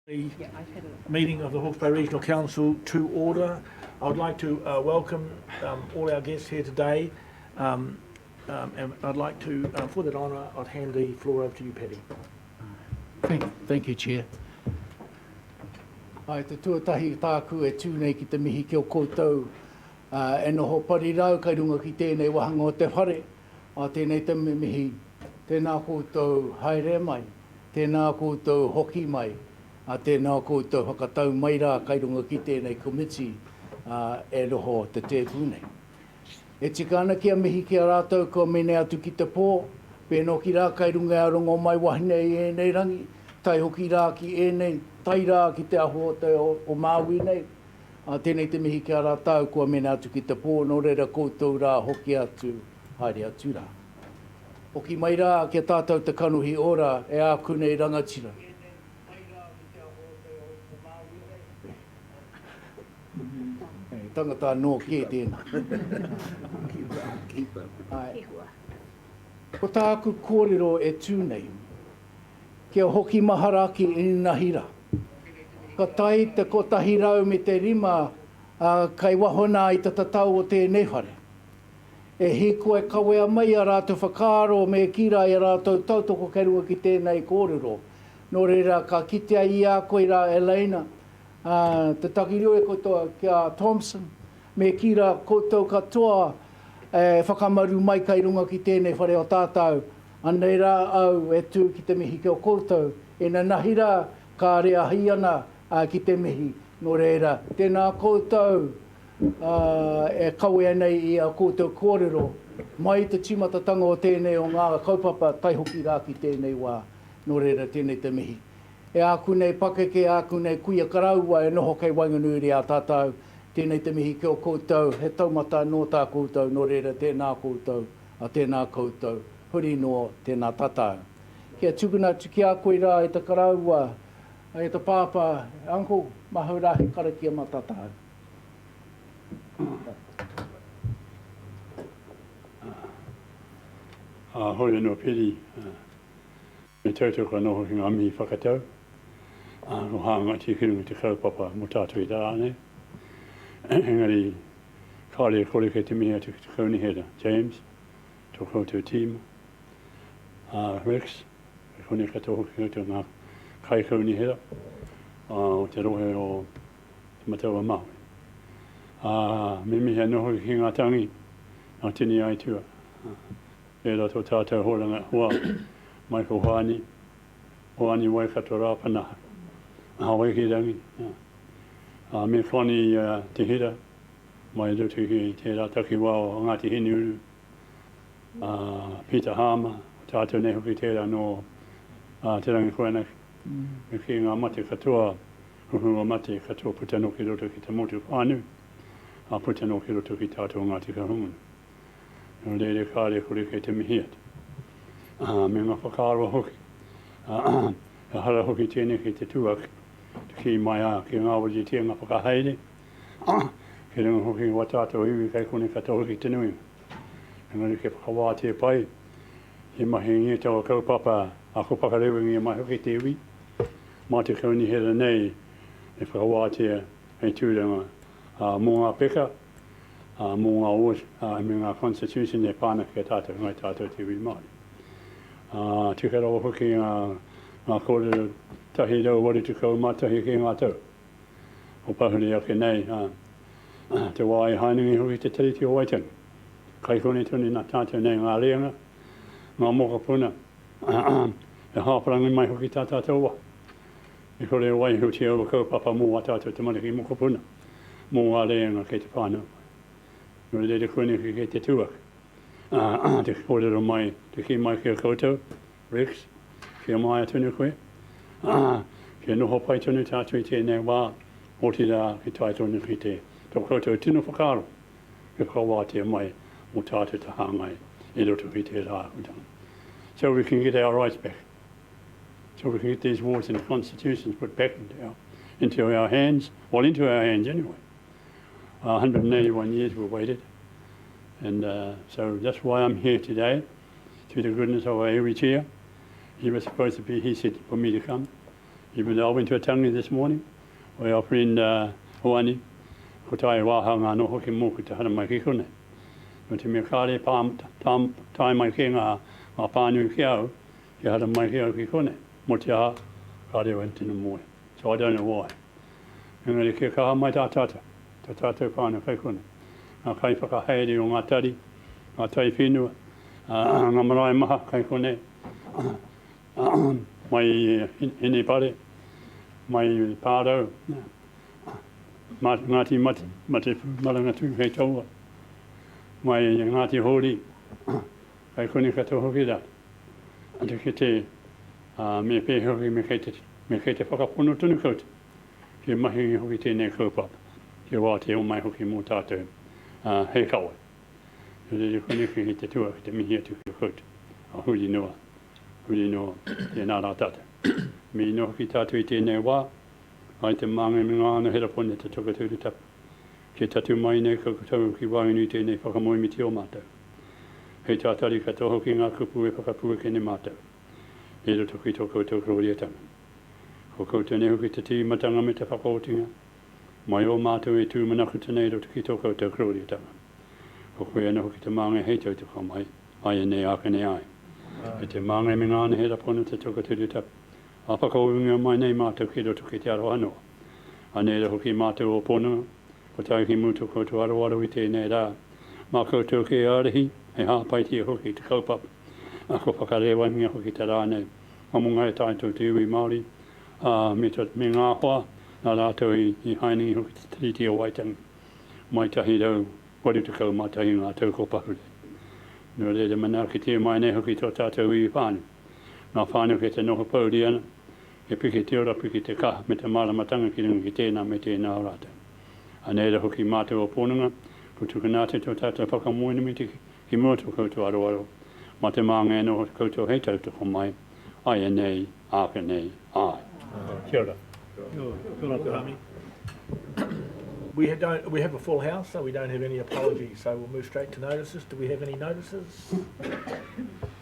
The meeting of the Hawke's Bay Regional Council to order. I would like to welcome all our guests here today, and I'd like to, for that honour, I'd hand the floor over to you, Paddy. Thank you, Chair. Ai te tuatahi tāku e tūnei ki te mihi ki o koutou e noho parirau kai runga ki tēnei wahanga o te whare a tēnei te mihi, tēnā koutou haere mai, tēnā koutou hoki mai, a tēnā koutou whakatau mai rā kai runga ki tēnei komiti e roho te tēpūnei. E tika ana kia mihi ki a rātou ko mene atu ki te pō, pēno ki rā kai runga a rongo mai wahine i ēnei rangi, tai hoki rā ki ēnei, tai rā ki te aho o Māori nei. Tēnei te mihi ki a rātou ko mene atu ki te pō, no reira koutou rā hoki atu, haere atu rā. Hoki mai rā ki a tātou te kanuhi ora e āku nei rangatira. Tangata no ke tēnā. Ko tāku kōrero e tūnei, kia hoki mahara ki inahira. Ka tai te kotahi rau me te rima kai wahona i te tatau o tēnei whare. E hiko e kawea mai a rātou whakaaro me kira i a rātou tautoko kerua ki tēnei kōrero. Nō reira ka kitea i a koe rā Elena, te takirio e koutou kia Thompson, me kira koutou katoa whakamaru mai kai runga ki tēnei whare o tātou. Anei rā au e tū ki te mihi ki o koutou, e na nahira ka rea hiana ki te mihi. Nō reira, tēnā koutou e kawea nei i a koutou kōrero, mai te timatatanga o tēnei o ngā kaupapa tai hoki rā ki tēnei wā. Nō reira, tēnei te mihi. E āku nei pakeke, āku nei kuia karaua e noho kei wainganuri a tātou. Tēnei te mihi ki o koutou, he taumata no tā koutou, no reira tēnā koutou, a tēnā koutou, huri no tēnā tātou. Kia tukuna tuki a koe rā e te karaua, e te pāpā, anko, mahaurahi karakia ma tātou. Hoi no piri, me tautou ka noho ki ngā mihi whakatau. No hanga ti hirunga te kaupapa mo tātou i tā ane. Engari, kāre e kore kei te mihi atu ki te kaunihera, James, tō koutou tīma. Rex, e kone katoho ki koutou ngā kai kaunihera, o te rohe o te mataua Māori. Me mihi anoho ki ngā tangi, ngā tini ai tua. E rā tō tātou horanga hoa, mai ko hoani wai katoa rāpanaha. Hawai ki rangi. Me whani te hira, mai rutu ki te rātaki wā o Ngāti Hini Uru. Peter Hama, tātou nei hoki tērā no te rangi koenaki. Me ki ngā mate katoa, huhunga mate katoa putano ki roto ki te motu whānu. Putano ki roto ki tātou Ngāti Kahungunu. No leire kāre kore kei te mihiat. Me ngā whakaaro hoki. E hara hoki tēnei ki te tuak. Ki mai a, ki ngā wari tia ngā whakahaere. Ki runga hoki wa tātou iwi kai kone katoa ki te nui. Ngari ke whakawā te pai. He mahi ngia tau kaupapa a ko pakarewa ngia mai hoki te iwi. Mā te kaunihera nei e whakawā te hei tūranga mō ngā peka. Mō ngā oos, me ngā Constituencies e pāna ki a tātou ngai tātou te iwi Māori. Tika rawa hoki ngā kōrero tahi rau wari tukau mātahi ki ngā tau. O pahuri ake nei, te wāi hainungi hoki te tariti o waitang. Kai kone tuni nā tātou nei ngā reanga, ngā mokapuna, e hāparangi mai hoki tā tātou wa. I kore wai huti au kaupapa mō a tātou te mariki mokapuna, mō ngā reanga kei te whānau. Nō reire kone ki kei te tuak. Te kōrero mai, te ki mai ki a koutou, Rex, ki a mai atunu koe. Kia noho pai tonu tātou i tēnei wā, oti rā ki tai tonu ki te tō koutou tino whakaro. Ki kawā te mai o tātou ta hāngai i roto ki te rā kutanga. So we can get our rights back. So we can get these wards and constitutions put back into our hands, well into our hands anyway. 181 years we waited. And so that's why I'm here today, through the goodness of our Erie Chair. He was supposed to be, he said for me to come. Even though I went to a tangi this morning, with our friend Hoani, ko tai wāhanga no hoki mōku te hana mai ki kone. No te mea kāre tai mai ki ngā pānu ki au, ki hana mai ki au ki kone. Mo te aha, kāre o enti no moe. So I don't know why. Engari ki kaha mai tā tata pānu kai kone. Ngā kai whakahaere o ngā tari, ngā tai whenua, ngā marae maha kai kone. Mai ene pare, mai pārau, ngāti mate maranga tū hei taua, mai ngāti hori, kai kone katoa hoki rā. Ante ki te me pē hoki me kei te whakapono tunu kouta, ki mahi hoki tēnei kaupapa, ki wā te o mai hoki mō tātou hei kawe. Re kone ki te tua ki te mihi atu ki kouta, a huri noa. Huri no te nā rā tata. Me no ki tātou I tēnei wā, ai te māngai me ngā ana hera pone te tokatūru tapu. Ke tatu mai nei kakatau ki wāinu tēnei whakamoimi te o mātou. Hei tātari katoa hoki ngā kupu e whakapua kene mātou. E roto ki tō koutou kroriatanga. Ko koutou ne hoki te tīmatanga me te whakaotinga. Mai o mātou e tūmanaku tēnei roto ki tō koutou kroriatanga. Ko koe ana hoki te māngai hei tau te whamai, ai e nei aka nei ai. E te māngai me ngāna hera pona te tokaturu tapu. A whakaoinga mai nei mātou ki roto ki te arohanoa. A nei roho ki mātou o pona, ko tau ki mūtu koutou aroaro I tēnei rā. Mā koutou ki ārehi, he hāpaiti e hoki te kaupapa. A ko whakarewa minga hoki te rā nei. Amunga e tātou te iwi Māori, me ngā hoa, nā rātou I hainigi hoki te tiriti o Waitangi. Mai tahi rau, wari te kau mātahi ngā tau ko papure. Nō reira mana ki te mai nei hoki tō tātou I whānu. Ngā whānu ke te noho pauri ana, ke piki te ora piki te kaha me te māramatanga ki runga ki tēnā me tēnā o rātou. A neira hoki mātou o pōnunga, ko tukanāte tō tātou whakamoina me te ki mua tō koutou aroaro. Ma te māngai no koutou hei tau tō mai, ai e nei, āka nei, ai. Kia ora. Kia ora, Rami. We have a full house, so we don't have any apologies, so we'll move straight to notices. Do we have any notices?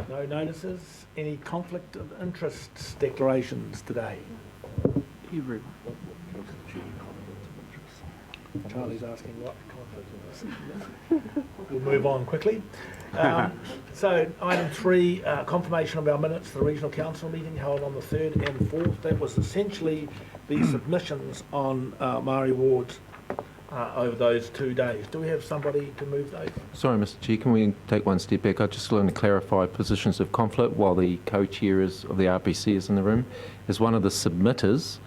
No notices? Any conflict of interests declarations today? Everyone. Charlie's asking what conflict is. We'll move on quickly. So item 3, confirmation of our minutes for the Regional Council meeting held on the 3rd and 4th. That was essentially the submissions on Maori wards over those 2 days. Do we have somebody to move those? Sorry, Mr. Chair, can we take one step back? I just want to clarify positions of conflict while the co-chair of the RPC is in the room. As one of the submitters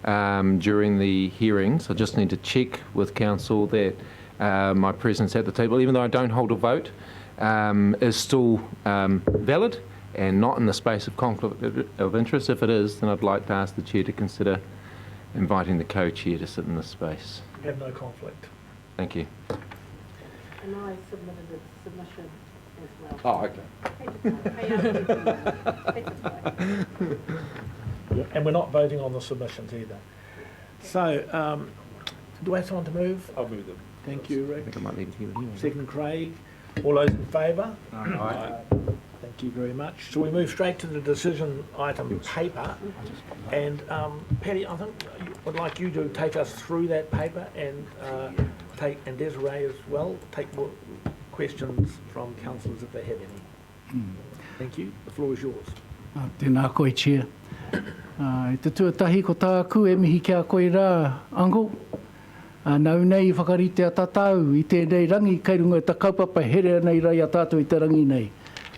during the hearings, I just need to check with council that my presence at the table, even though I don't hold a vote, is still valid and not in the space of conflict of interest. If it is, then I'd like to ask the chair to consider inviting the co-chair to sit in this space. We have no conflict. Thank you. And I submitted a submission as well. Oh, okay. And we're not voting on the submissions either. So, do I have someone to move? I'll move them. Thank you, Rick. I think I might leave it here anyway. Second, Craig. All those in favour? Aye. Thank you very much. So we move straight to the decision item paper. And Patty, I think I would like you to take us through that paper and and Desiree as well, take more questions from councillors if they have any. Thank you. The floor is yours. Tēnā koe, Chair. I te tuatahi ko tāku e mihi kia koe rā, Ango. Nau nei whakarite a tatau I tēnei rangi, kei runga ta kaupapa here nei rai a tātou I te rangi nei.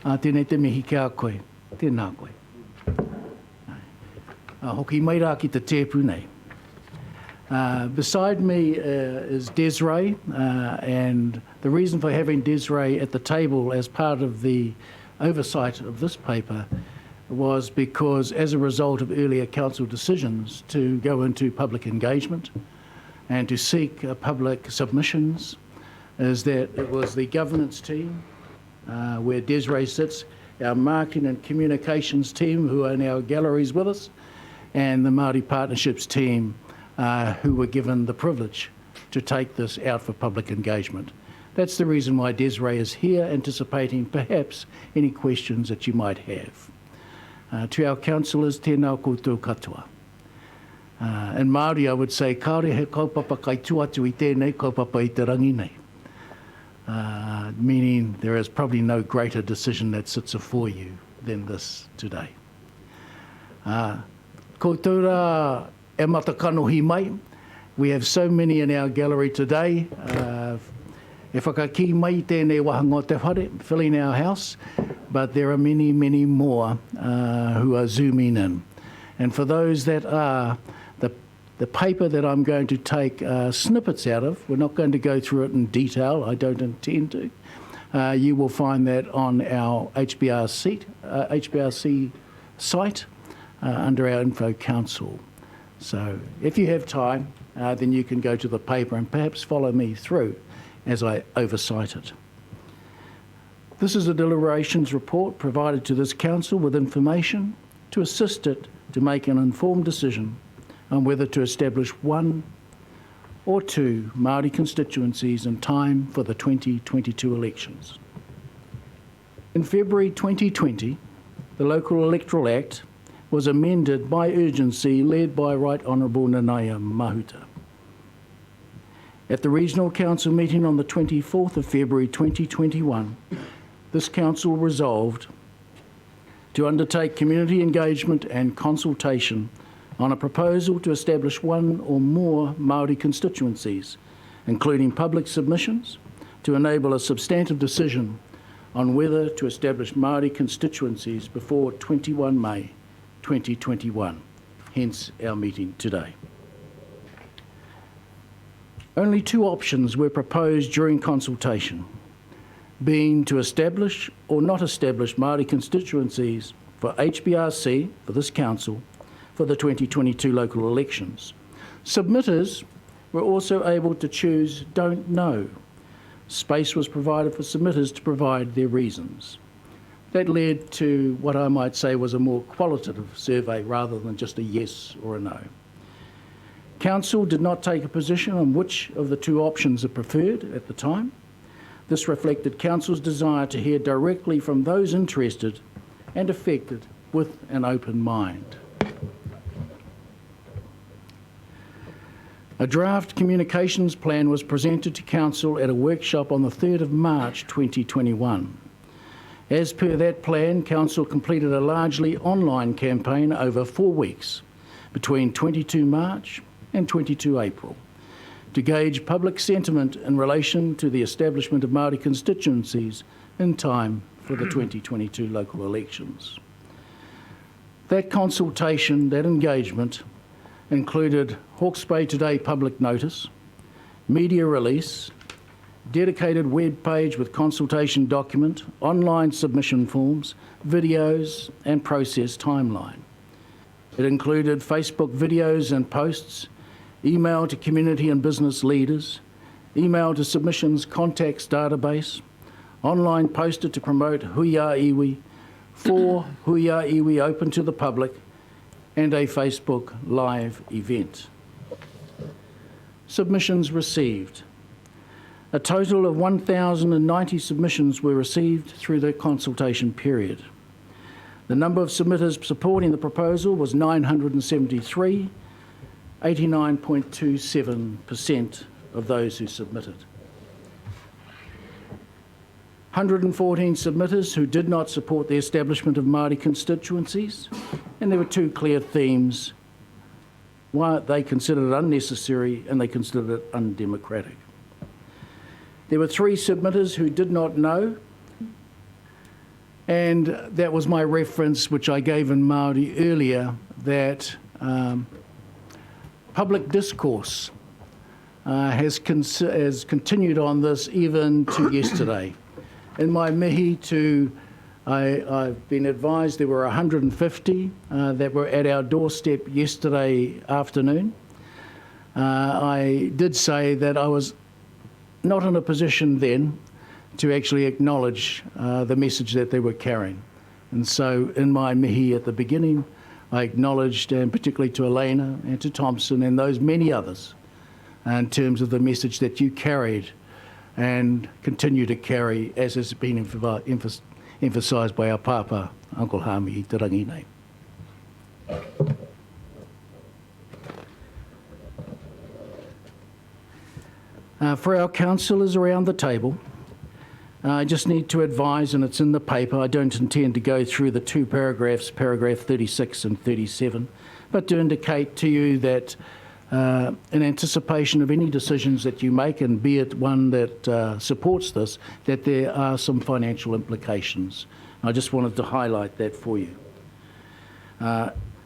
Tēnei te mihi kia koe. Tēnā koe. Hoki mai rā ki te tēpu nei. Beside me is Desiree, and the reason for having Desiree at the table as part of the oversight of this paper was because as a result of earlier council decisions to go into public engagement and to seek public submissions, is that it was the governance team where Desiree sits, our marketing and communications team who are in our galleries with us, and the Māori Partnerships team who were given the privilege to take this out for public engagement. That's the reason why Desiree is here, anticipating perhaps any questions that you might have. To our councillors, tēnā koutou katoa. In Māori, I would say, kaore he kaupapa kai tu atu I tēnei kaupapa I te rangi nei. Meaning there is probably no greater decision that sits before you than this today. Ko tōra e matakanohi mai. We have so many in our gallery today. E whakaki mai tēnei wahanga te whare, filling our house, but there are many, many more who are zooming in. And for those that are, the paper that I'm going to take snippets out of, we're not going to go through it in detail, I don't intend to. You will find that on our HBRC site under our Info Council. So if you have time, then you can go to the paper and perhaps follow me through as I oversight it. This is a deliberations report provided to this council with information to assist it to make an informed decision on whether to establish one or two Māori constituencies in time for the 2022 elections. In February 2020, the Local Electoral Act was amended by urgency led by Right Honourable Nanaia Mahuta. At the Regional Council meeting on the 24th of February 2021, this council resolved to undertake community engagement and consultation on a proposal to establish one or more Māori constituencies, including public submissions, to enable a substantive decision on whether to establish Māori constituencies before 21 May 2021, hence our meeting today. Only two options were proposed during consultation, being to establish or not establish Māori constituencies for HBRC, for this council, for the 2022 local elections. Submitters were also able to choose don't know. Space was provided for submitters to provide their reasons. That led to what I might say was a more qualitative survey rather than just a yes or a no. Council did not take a position on which of the two options are preferred at the time. This reflected Council's desire to hear directly from those interested and affected with an open mind. A draft communications plan was presented to Council at a workshop on the 3rd of March 2021. As per that plan, Council completed a largely online campaign over 4 weeks between 22 March and 22 April to gauge public sentiment in relation to the establishment of Māori constituencies in time for the 2022 local elections. That consultation, that engagement, included Hawke's Bay Today public notice, media release, dedicated web page with consultation document, online submission forms, videos and process timeline. It included Facebook videos and posts, email to community and business leaders, email to submissions contacts database, online poster to promote Huia Iwi, for Huia Iwi open to the public, and a Facebook live event. Submissions received. A total of 1,090 submissions were received through the consultation period. The number of submitters supporting the proposal was 973, 89.27% of those who submitted. 114 submitters who did not support the establishment of Māori constituencies, and there were two clear themes. Why they considered it unnecessary and they considered it undemocratic. There were 3 submitters who did not know, and that was my reference, which I gave in Māori earlier, that public discourse has continued on this even to yesterday. In my mihi I've been advised there were 150 that were at our doorstep yesterday afternoon. I did say that I was not in a position then to actually acknowledge the message that they were carrying. And so in my mihi at the beginning, I acknowledged, and particularly to Elena and to Thompson and those many others, in terms of the message that you carried and continue to carry, as has been emphasised by our Papa, Uncle Hami i te rangi nei. For our councillors around the table, I just need to advise, and it's in the paper, I don't intend to go through the two paragraphs, paragraph 36 and 37, but to indicate to you that in anticipation of any decisions that you make, and be it one that supports this, that there are some financial implications. I just wanted to highlight that for you.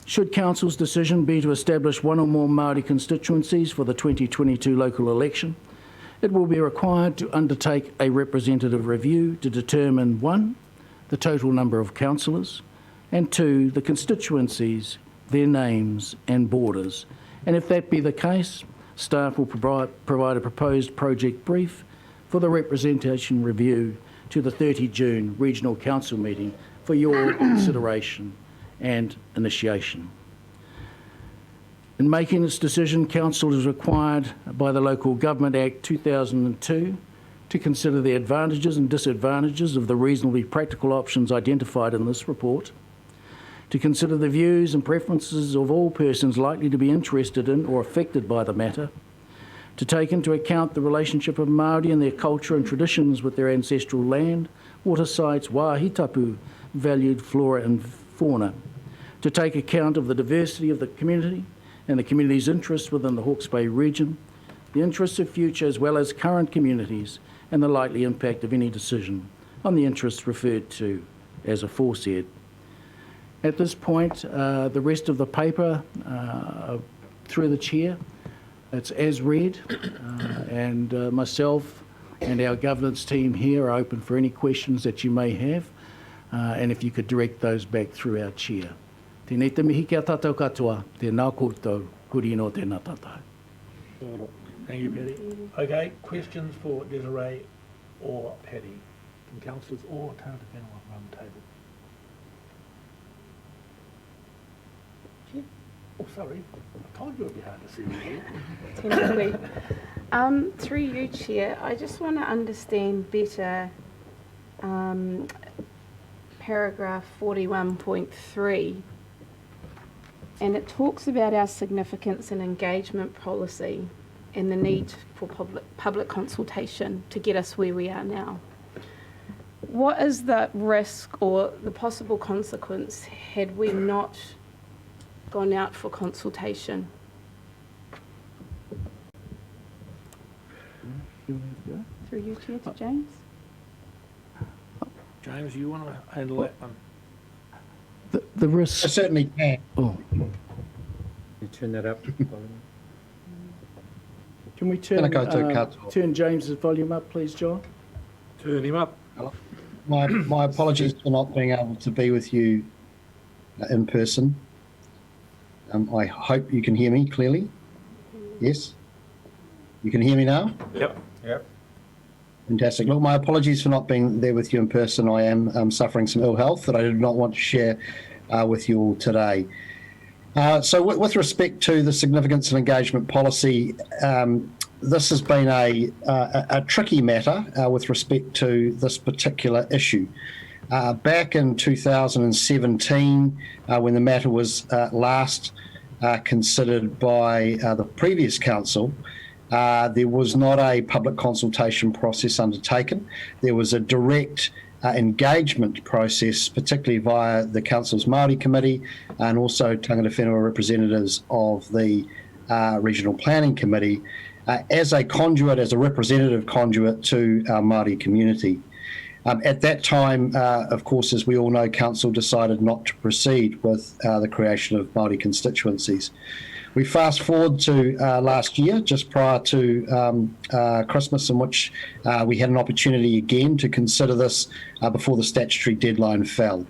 Should Council's decision be to establish one or more Māori constituencies for the 2022 local election, it will be required to undertake a representative review to determine 1, the total number of councillors, and 2, the constituencies, their names and borders. And if that be the case, staff will provide a proposed project brief for the representation review to the 30 June Regional Council meeting for your consideration and initiation. In making this decision, Council is required by the Local Government Act 2002 to consider the advantages and disadvantages of the reasonably practical options identified in this report, to consider the views and preferences of all persons likely to be interested in or affected by the matter, to take into account the relationship of Māori and their culture and traditions with their ancestral land, water sites, wāhitapu, valued flora and fauna, to take account of the diversity of the community and the community's interests within the Hawke's Bay region, the interests of future as well as current communities, and the likely impact of any decision on the interests referred to as aforesaid. At this point, the rest of the paper through the chair, it's as read, and myself and our governance team here are open for any questions that you may have, and if you could direct those back through our chair. Tēnei te mihi kia tātou katoa, tēnā koutou, kuri no tēnā tātou. Thank you, Paddy. Okay, questions for Desiree or Paddy from councillors or Tangata Whenua around the table? Oh, sorry, I told you it would be hard to see you here. Through you, Chair, I just want to understand better paragraph 41.3, and it talks about our significance and engagement policy and the need for public consultation to get us where we are now. What is the risk or the possible consequence had we not gone out for consultation? Through you, Chair, to James. James, you want to handle that one? The risk. I certainly can. Oh. You turn that up. Can we turn, Cut. turn James's volume up, please, John? Turn him up. My apologies for not being able to be with you in person. I hope you can hear me clearly. Yes? You can hear me now? Yep. Fantastic. Look, my apologies for not being there with you in person. I am suffering some ill health that I did not want to share with you all today. So with respect to the significance and engagement policy, this has been a tricky matter with respect to this particular issue. Back in 2017, when the matter was last considered by the previous council, there was not a public consultation process undertaken. There was a direct engagement process, particularly via the council's Māori committee and also Tangata Whenua representatives of the regional planning committee as a conduit, as a representative conduit to our Māori community. At that time, of course, as we all know, council decided not to proceed with the creation of Māori constituencies. We fast forward to last year, just prior to Christmas, in which we had an opportunity again to consider this before the statutory deadline fell.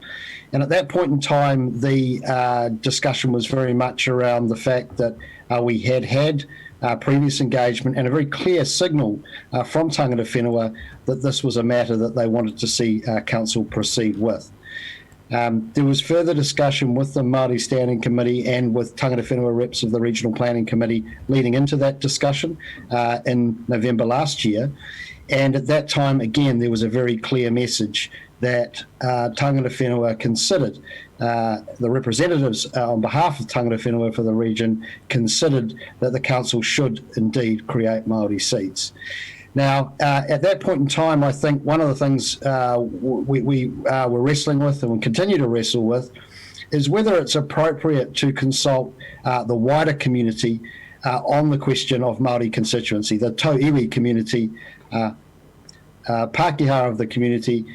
And at that point in time, the discussion was very much around the fact that we had previous engagement and a very clear signal from Tangata Whenua that this was a matter that they wanted to see council proceed with. There was further discussion with the Māori Standing Committee and with Tangata Whenua reps of the Regional Planning Committee leading into that discussion in November last year. And at that time, again, there was a very clear message that Tangata Whenua considered the representatives on behalf of tangata whenua for the region considered that the council should indeed create Māori seats. Now, at that point in time, I think one of the things we were wrestling with and we continue to wrestle with is whether it's appropriate to consult the wider community on the question of Māori constituency, the tau iwi community, Pākehā of the community,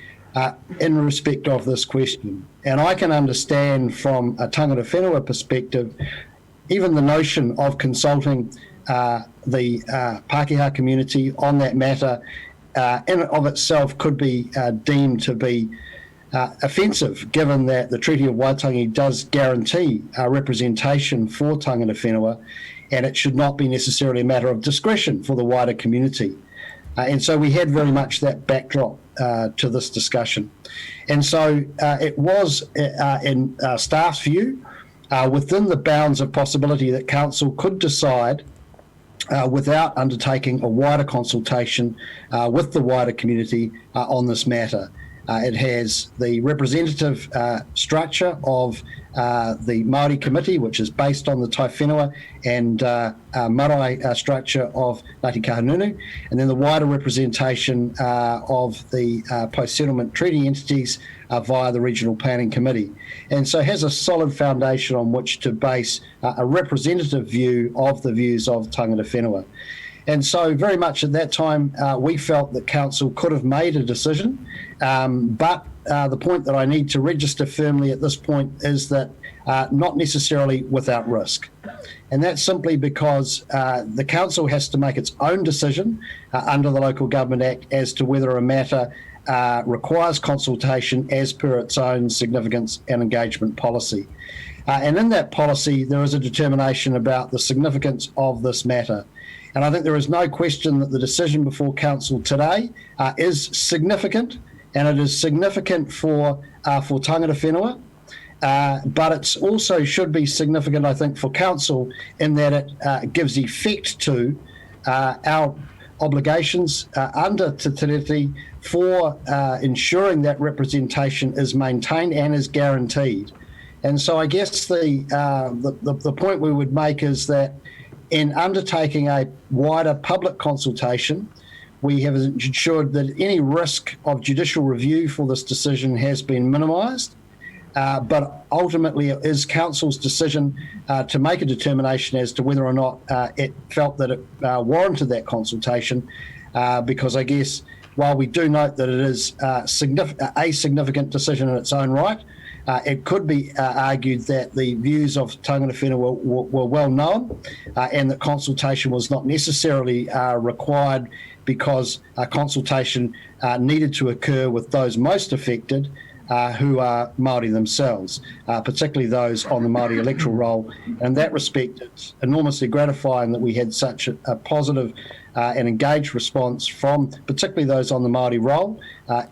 in respect of this question. And I can understand from a tangata whenua perspective, even the notion of consulting the Pākehā community on that matter in and of itself could be deemed to be offensive, given that the Treaty of Waitangi does guarantee representation for tangata whenua, and it should not be necessarily a matter of discretion for the wider community. And so we had very much that backdrop to this discussion. And so it was, in staff's view, within the bounds of possibility that council could decide without undertaking a wider consultation with the wider community on this matter. It has the representative structure of the Māori committee, which is based on the tai whenua, and marae structure of Ngāti Kahungunu, and then the wider representation of the post-settlement treaty entities via the Regional Planning Committee. And so has a solid foundation on which to base a representative view of the views of tangata whenua. And so very much at that time, we felt that council could have made a decision, but the point that I need to register firmly at this point is that not necessarily without risk. And that's simply because the council has to make its own decision under the Local Government Act as to whether a matter requires consultation as per its own significance and engagement policy. And in that policy, there is a determination about the significance of this matter. And I think there is no question that the decision before council today is significant, and it is significant for tangata whenua, but it also should be significant, I think, for council in that it gives effect to our obligations under Te Tiriti for ensuring that representation is maintained and is guaranteed. And so I guess the point we would make is that in undertaking a wider public consultation, we have ensured that any risk of judicial review for this decision has been minimised, but ultimately it is council's decision to make a determination as to whether or not it felt that it warranted that consultation, because I guess while we do note that it is a significant decision in its own right, it could be argued that the views of tangata whenua were well known, and that consultation was not necessarily required because consultation needed to occur with those most affected, who are Māori themselves, particularly those on the Māori electoral roll. And in that respect, it's enormously gratifying that we had such a positive and engaged response from particularly those on the Māori roll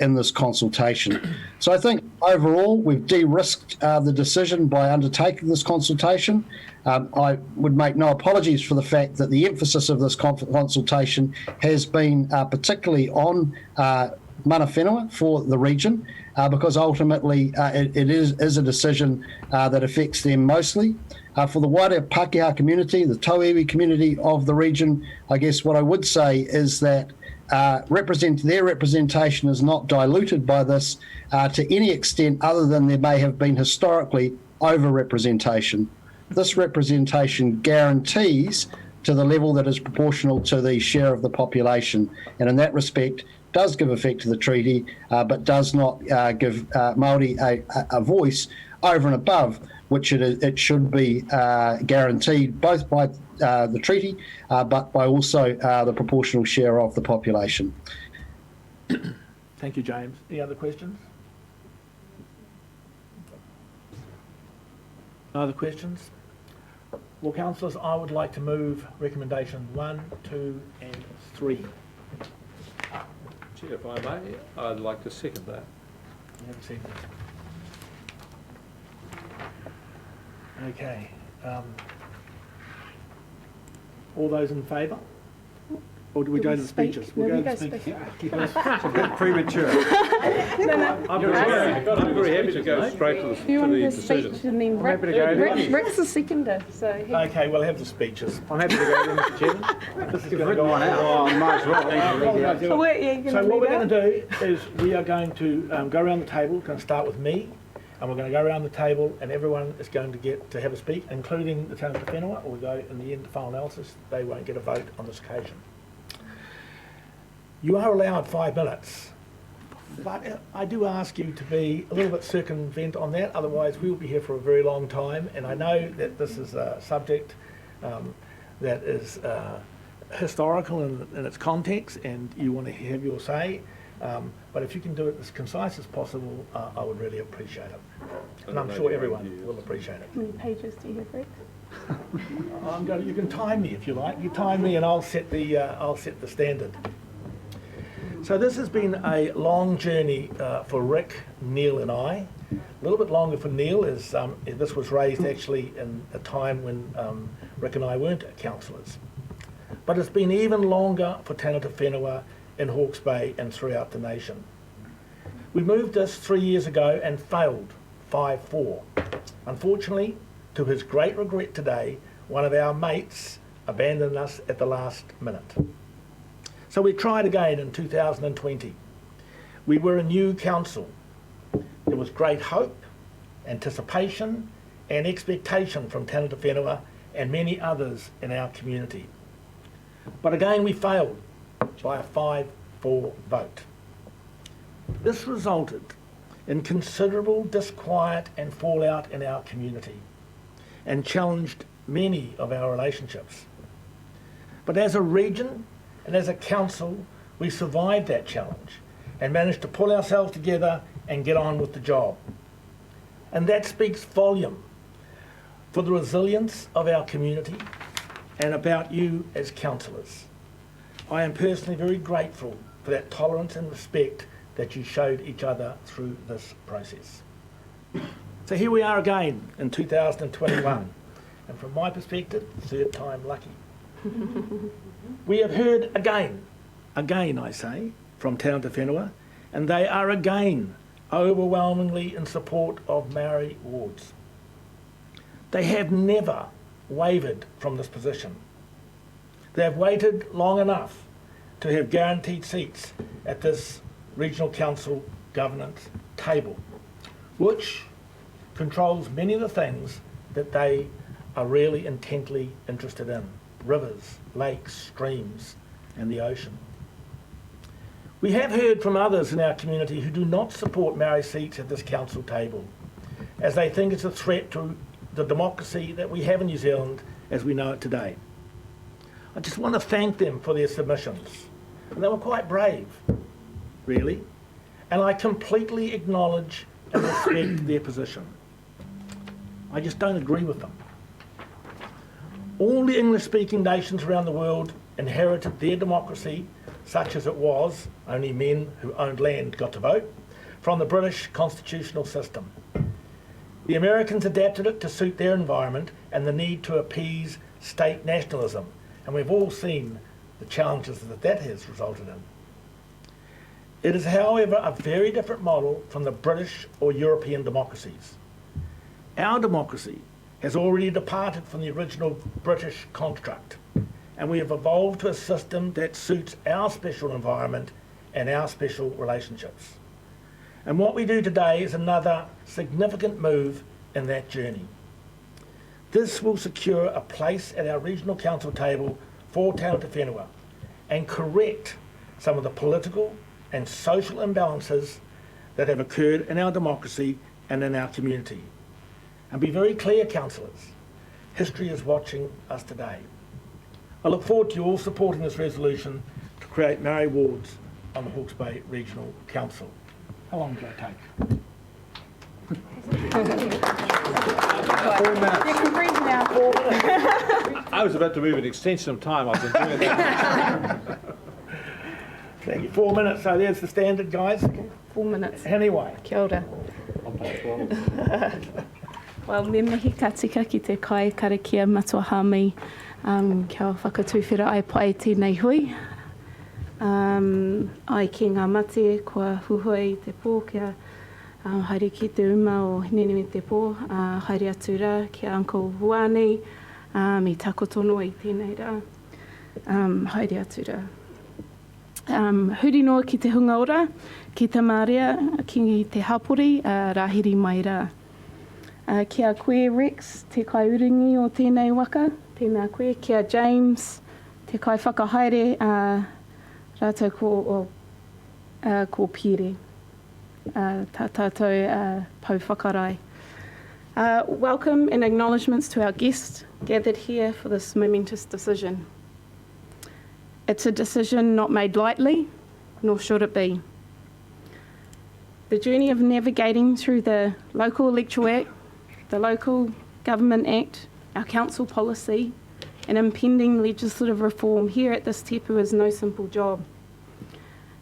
in this consultation. So I think overall we've de-risked the decision by undertaking this consultation. I would make no apologies for the fact that the emphasis of this consultation has been particularly on mana whenua for the region, because ultimately it is a decision that affects them mostly. For the wider Pākehā community, the tau iwi community of the region, I guess what I would say is that their representation is not diluted by this to any extent other than there may have been historically over-representation. This representation guarantees to the level that is proportional to the share of the population, and in that respect does give effect to the treaty, but does not give Māori a voice over and above which it should be guaranteed both by the treaty, but by also the proportional share of the population. Thank you, James. Any other questions? No other questions? Well, councillors, I would like to move recommendations 1, 2 and 3. Chair, if I may, I'd like to second that. You have a second. Okay. All those in favour? Or do we Do go we to the speak? speeches? No, We'll we go go to the speeches. It's a bit premature. I'm very happy to go straight to Do you want the the decisions. speech and then Rick, happy to go then. Rick's the seconder, so he, Okay, we'll have the speeches. I'm happy to go then, Mr Chairman. This is going to go on out. Oh, you might as well. so what, are you So going what we're to going to do is we are going to go around the table. We're going to start with me, and we're going to go around the table, and everyone is going to get to have a speak, including the tangata whenua, or we go in the end to final analysis. They won't get a vote on this occasion. You are allowed 5 minutes, but I do ask you to be a little bit circumvent on that, otherwise we'll be here for a very long time, and I know that this is a subject that is historical in its context, and you want to have your say, but if you can do it as concise as possible, I would really appreciate it. And I'm sure everyone will appreciate it. how many pages do you have, Rick? You can time me if you like. You time me and I'll set the standard. So this has been a long journey for Rick, Neil and I. A little bit longer for Neil, as this was raised actually in a time when Rick and I weren't councillors. But it's been even longer for tangata whenua in Hawke's Bay and throughout the nation. We moved this 3 years ago and failed 5-4. Unfortunately, to his great regret today, one of our mates abandoned us at the last minute. So we tried again in 2020. We were a new council. There was great hope, anticipation and expectation from tangata whenua and many others in our community. But again we failed by a 5-4 vote. This resulted in considerable disquiet and fallout in our community and challenged many of our relationships. But as a region and as a council, we survived that challenge and managed to pull ourselves together and get on with the job. And that speaks volume for the resilience of our community and about you as councillors. I am personally very grateful for that tolerance and respect that you showed each other through this process. So here we are again in 2021, and from my perspective, third time lucky. We have heard again I say, from tangata whenua, and they are again overwhelmingly in support of Maori wards. They have never wavered from this position. They have waited long enough to have guaranteed seats at this regional council governance table, which controls many of the things that they are really intently interested in: rivers, lakes, streams, and the ocean. We have heard from others in our community who do not support Maori seats at this council table, as they think it's a threat to the democracy that we have in New Zealand as we know it today. I just want to thank them for their submissions. And they were quite brave, really, and I completely acknowledge and respect their position. I just don't agree with them. All the English-speaking nations around the world inherited their democracy, such as it was, only men who owned land got to vote, from the British constitutional system. The Americans adapted it to suit their environment and the need to appease state nationalism, and we've all seen the challenges that has resulted in. It is, however, a very different model from the British or European democracies. Our democracy has already departed from the original British construct, and we have evolved to a system that suits our special environment and our special relationships. And what we do today is another significant move in that journey. This will secure a place at our regional council table for tangata whenua and correct some of the political and social imbalances that have occurred in our democracy and in our community. And be very clear, councillors, history is watching us today. I look forward to you all supporting this resolution to create Maori wards on the Hawke's Bay Regional Council. How long did that take? 4 minutes. You can breathe now. I was about to move an extension of time. I've been doing that. Thank you. 4 minutes, so there's the standard, guys. 4 minutes. Anyway. Kia ora. Well, me mihi ka tika ki te kai karakia matua hami. Kia whakatūwhera ai pai tēnei hui. Ai ki ngā mate, kua huhoi te pō kia haere ki te uma o Nenemi te pō, haere atu rā ki Uncle Huani, mi takotono i tēnei rā, haere atu rā. Huri noa ki te hunga ora, ki te māria, ki te hapori, rahiri mai rā. Kia koe Rex, te kai uringi o tēnei waka, tēnā koe, kia James, te kai whakahaere, rātou ko pire, tā tātou pau whakarai. Welcome and acknowledgements to our guests gathered here for this momentous decision. It's a decision not made lightly, nor should it be. The journey of navigating through the Local Electoral Act, the Local Government Act, our council policy, and impending legislative reform here at this tepu is no simple job.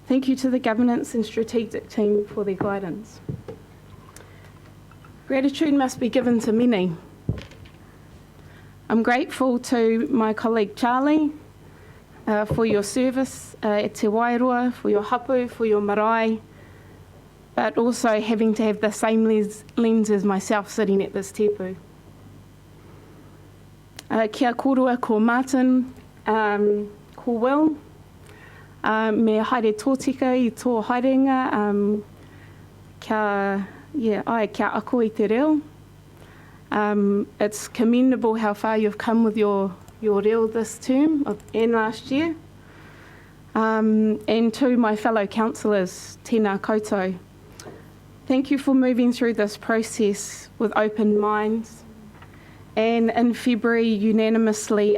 Thank you to the governance and strategic team for their guidance. Gratitude must be given to many. I'm grateful to my colleague Charlie for your service at Te Wairoa, for your hapu, for your marae, but also having to have the same lens as myself sitting at this tepu. Kia korua ko Martin, ko Will, me haere tōtika i tō haerenga, kia ako i te reo. It's commendable how far you've come with your reo this term and last year. And to my fellow councillors, tēnā koutou, thank you for moving through this process with open minds, and in February unanimously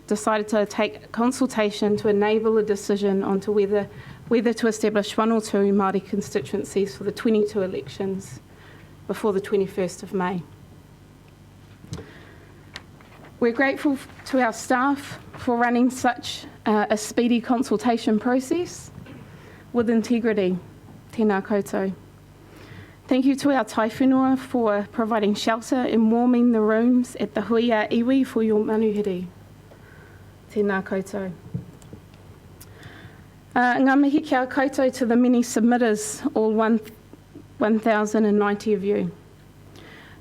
decided to take consultation to enable a decision onto whether to establish one or two Māori constituencies for the 22 elections before the 21st of May. We're grateful to our staff for running such a speedy consultation process with integrity. Tēnā koutou. Thank you to our tai whenua for providing shelter and warming the rooms at the hui a iwi for your manuhiri. Tēnā koutou. Ngā mihi kia koutou to the many submitters, all 1,090 of you.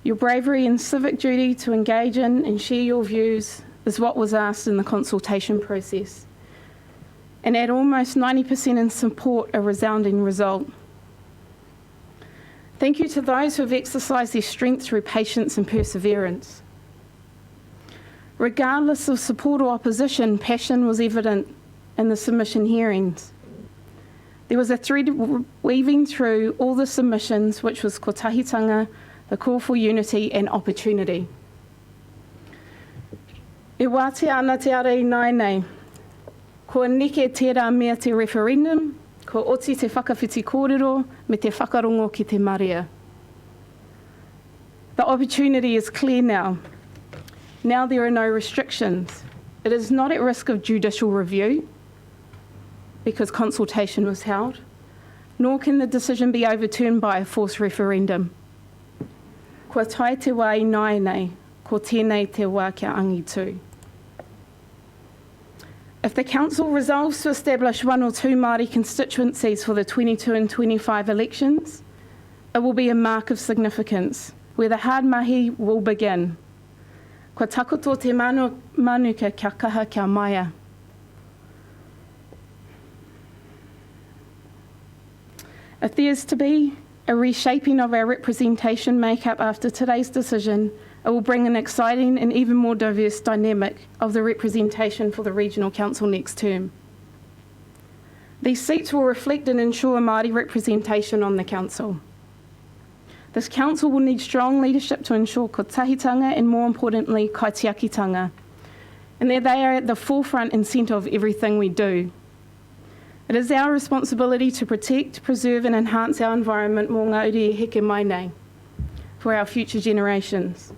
Your bravery and civic duty to engage in and share your views is what was asked in the consultation process. And at almost 90% in support, a resounding result. Thank you to those who have exercised their strength through patience and perseverance. Regardless of support or opposition, passion was evident in the submission hearings. There was a thread weaving through all the submissions, which was kotahitanga, the call for unity and opportunity. E wātea ana te ara I nai nei. Ko neke tērā mea te referendum, ko oti te whakawhiti kōrero me te whakarongo ki te maria. The opportunity is clear now. Now there are no restrictions. It is not at risk of judicial review because consultation was held, nor can the decision be overturned by a forced referendum. Kua tai te wā I nai nei, ko tēnei te wā kia angi tū. If the Council resolves to establish one or two Māori constituencies for the 22 and 25 elections, it will be a mark of significance, where the hard mahi will begin. Kua takoto te manuka kia kaha kia maia. If there is to be a reshaping of our representation makeup after today's decision, it will bring an exciting and even more diverse dynamic of the representation for the Regional Council next term. These seats will reflect and ensure Māori representation on the Council. This Council will need strong leadership to ensure kotahitanga and, more importantly, kaitiakitanga, and that they are at the forefront and centre of everything we do. It is our responsibility to protect, preserve and enhance our environment mō ngā uri e heke mai nei for our future generations.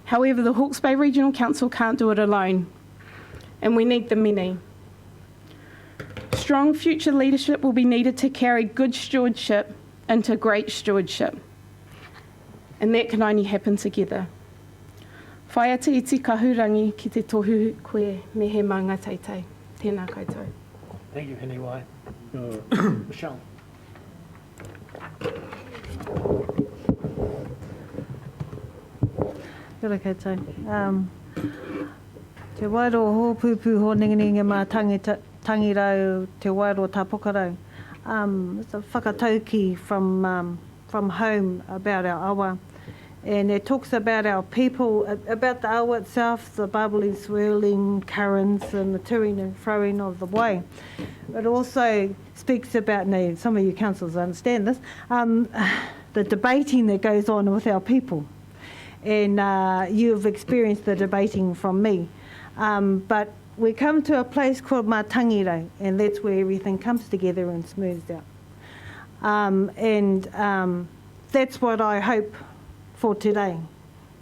However, the Hawke's Bay Regional Council can't do it alone, and we need the many. Strong future leadership will be needed to carry good stewardship into great stewardship, and that can only happen together. Whai atu I te kahurangi ki te tohu koe me he maunga teitei. Tēnā koutou. Thank you, Hiniwai. Michelle. Kia ora koutou. Te wairo hōpupu ho ninginingi mā tangirau te wairo tā pokarau. It's a whakatauki from home about our awa. And it talks about our people, about the awa itself, the bubbling, swirling currents and the toing and froing of the way. It also speaks about, now some of you councillors understand this, the debating that goes on with our people. And you've experienced the debating from me. But we come to a place called Mātangirau, and that's where everything comes together and smooths out. That's what I hope for today,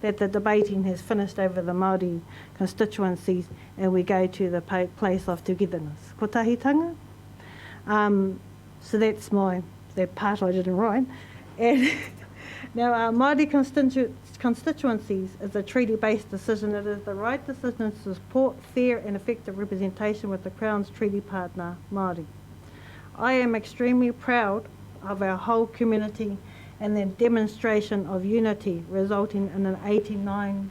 that the debating has finished over the Māori constituencies and we go to the place of togetherness. Ko tahitanga? So that's that part I didn't write. And now, Māori constituencies is a treaty-based decision. It is the right decision to support fair and effective representation with the Crown's treaty partner, Māori. I am extremely proud of our whole community and the demonstration of unity resulting in an 89%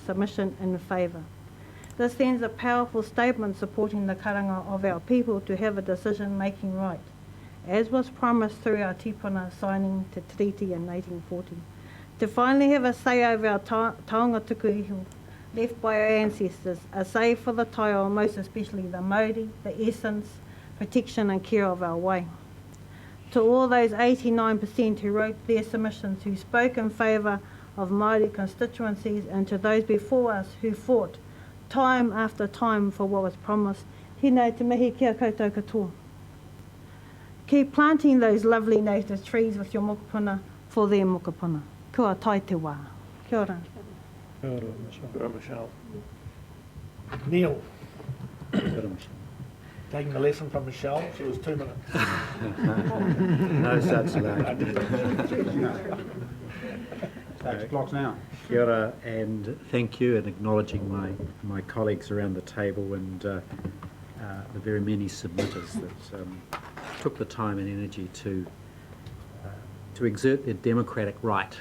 submission in favour. This sends a powerful statement supporting the karanga of our people to have a decision-making right, as was promised through our tipuna signing the treaty in 1840. To finally have a say over our taonga tuku iho, left by our ancestors, a say for the taiao, most especially the Maori, the essence, protection and care of our way. To all those 89% who wrote their submissions, who spoke in favour of Māori constituencies, and to those before us who fought time after time for what was promised, hina te mihi kia koutou katoa. Keep planting those lovely native trees with your mokopuna for their mokopuna. Kua tai te wā. Kia ora. Kia ora, Michelle. Kia ora, Michelle. Neil. Kia ora, Michelle. Taking a lesson from Michelle, she was 2 minutes. No such luck. Start the clocks now. Kia ora, and thank you, and acknowledging my colleagues around the table and the very many submitters that took the time and energy to exert their democratic right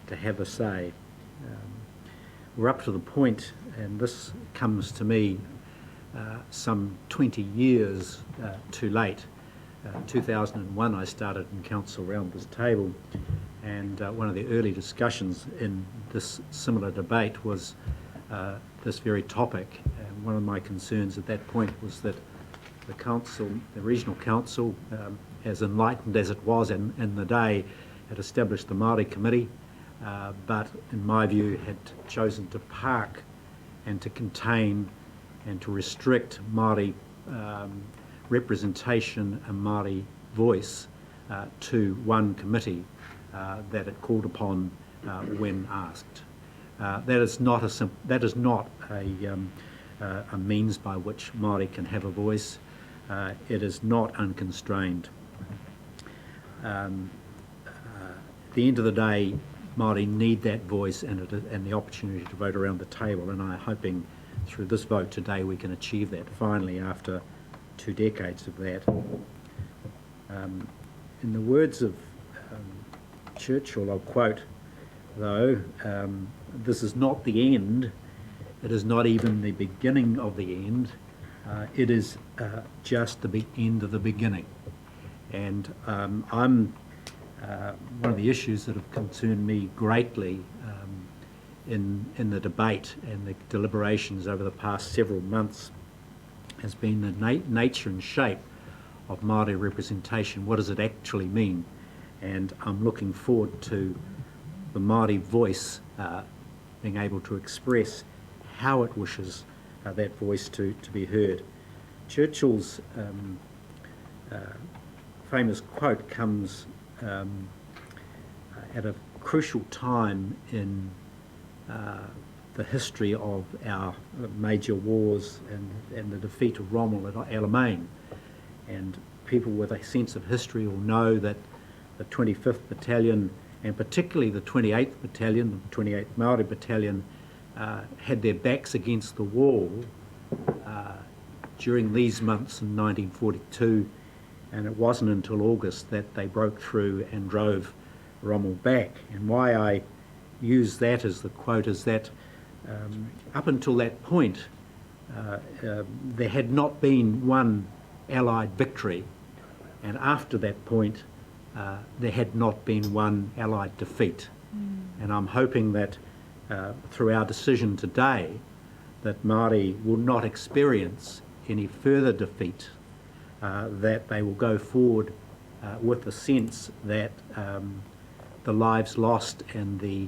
to have a say. We're up to the point, and this comes to me some 20 years too late. 2001 I started in council around this table, and one of the early discussions in this similar debate was this very topic. And one of my concerns at that point was that the council, the regional council, as enlightened as it was in the day, had established the Māori committee, but in my view had chosen to park and to contain and to restrict Māori representation and Māori voice to one committee that it called upon when asked. That is not a means by which Māori can have a voice. It is not unconstrained. At the end of the day, Māori need that voice and the opportunity to vote around the table, and I'm hoping through this vote today we can achieve that finally after 2 decades of that. In the words of Churchill, I'll quote though, this is not the end, it is not even the beginning of the end, it is just the end of the beginning. And one of the issues that have concerned me greatly in the debate and the deliberations over the past several months has been the nature and shape of Māori representation. What does it actually mean? And I'm looking forward to the Māori voice being able to express how it wishes that voice to be heard. Churchill's famous quote comes at a crucial time in the history of our major wars and the defeat of Rommel at Alamein. And people with a sense of history will know that the 25th Battalion, and particularly the 28th Battalion, the 28th Māori Battalion, had their backs against the wall during these months in 1942, and it wasn't until August that they broke through and drove Rommel back. And why I use that as the quote is that up until that point, there had not been one Allied victory, and after that point, there had not been one Allied defeat. And I'm hoping that through our decision today, that Māori will not experience any further defeat, that they will go forward with the sense that the lives lost and the,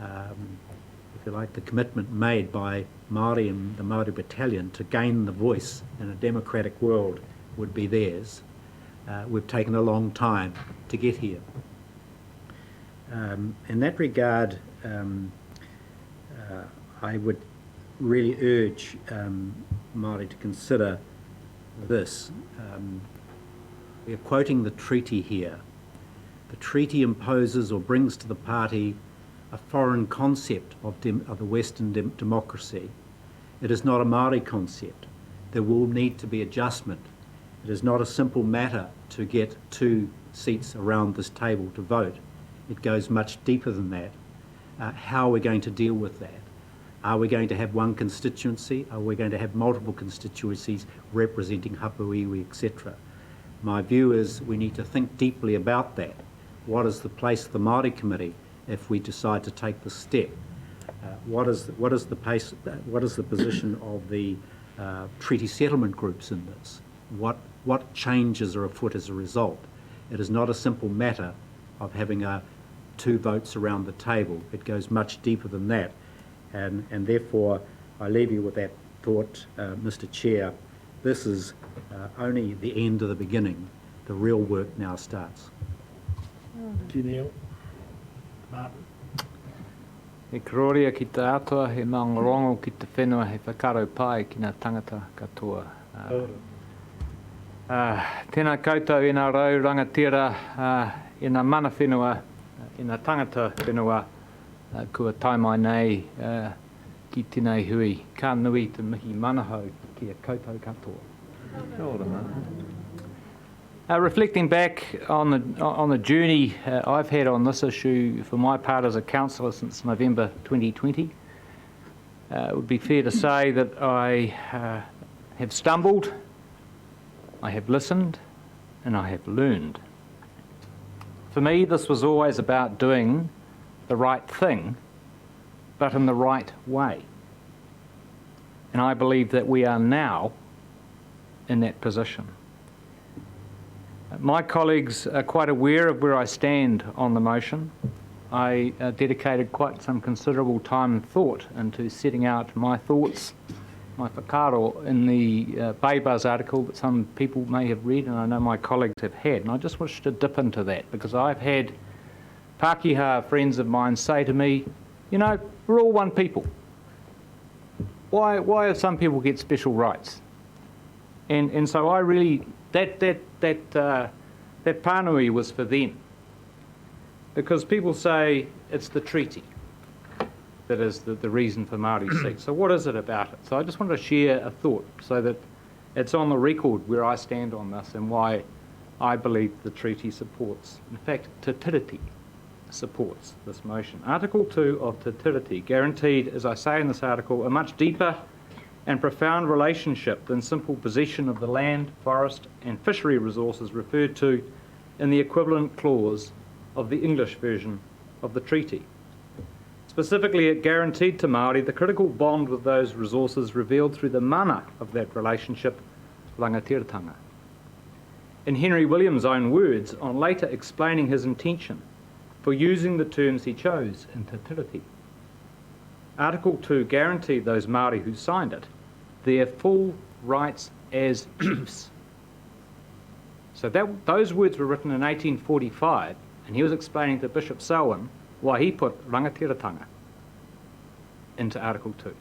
if you like, the commitment made by Māori and the Māori Battalion to gain the voice in a democratic world would be theirs. We've taken a long time to get here. In that regard, I would really urge Māori to consider this. We are quoting the treaty here. The treaty imposes or brings to the party a foreign concept of the Western democracy. It is not a Māori concept. There will need to be adjustment. It is not a simple matter to get 2 seats around this table to vote. It goes much deeper than that. How are we going to deal with that? Are we going to have one constituency? Are we going to have multiple constituencies representing hapuiwi, etc.? My view is we need to think deeply about that. What is the place of the Māori Committee if we decide to take this step? What is the position of the treaty settlement groups in this? What changes are afoot as a result? It is not a simple matter of having 2 votes around the table. It goes much deeper than that. And therefore, I leave you with that thought, Mr. Chair. This is only the end of the beginning. The real work now starts. Thank you, Neil. Martin. He kororia ki te atua, he maungorongo ki te whenua, he whakaro pai ki ngā tangata katoa. Tēnā koutou i ngā rau rangatira, i ngā mana whenua, i ngā tangata whenua, kua tai mai nei ki tēnei hui. Ka nui te mihi manahau ki a koutou katoa. Reflecting back on the journey I've had on this issue for my part as a councillor since November 2020, it would be fair to say that I have stumbled, I have listened, and I have learned. For me, this was always about doing the right thing, but in the right way. And I believe that we are now in that position. My colleagues are quite aware of where I stand on the motion. I dedicated quite some considerable time and thought into setting out my thoughts, my whakaro in the Baybuzz article that some people may have read, and I know my colleagues have had. And I just wish to dip into that because I've had Pākehā friends of mine say to me, you know, we're all one people. Why do some people get special rights? And so I really, that pānui was for them. Because people say it's the treaty that is the reason for Māori seats. So what is it about it? So I just wanted to share a thought so that it's on the record where I stand on this and why I believe the treaty supports, in fact, Te Tiriti supports this motion. Article 2 of Te Tiriti guaranteed, as I say in this article, a much deeper and profound relationship than simple possession of the land, forest and fishery resources referred to in the equivalent clause of the English version of the treaty. Specifically, it guaranteed to Māori the critical bond with those resources revealed through the mana of that relationship, rangatiratanga. In Henry Williams' own words, on later explaining his intention for using the terms he chose in Te Tiriti, Article 2 guaranteed those Māori who signed it their full rights as chiefs. So those words were written in 1845, and he was explaining to Bishop Selwyn why he put rangatiratanga into Article 2.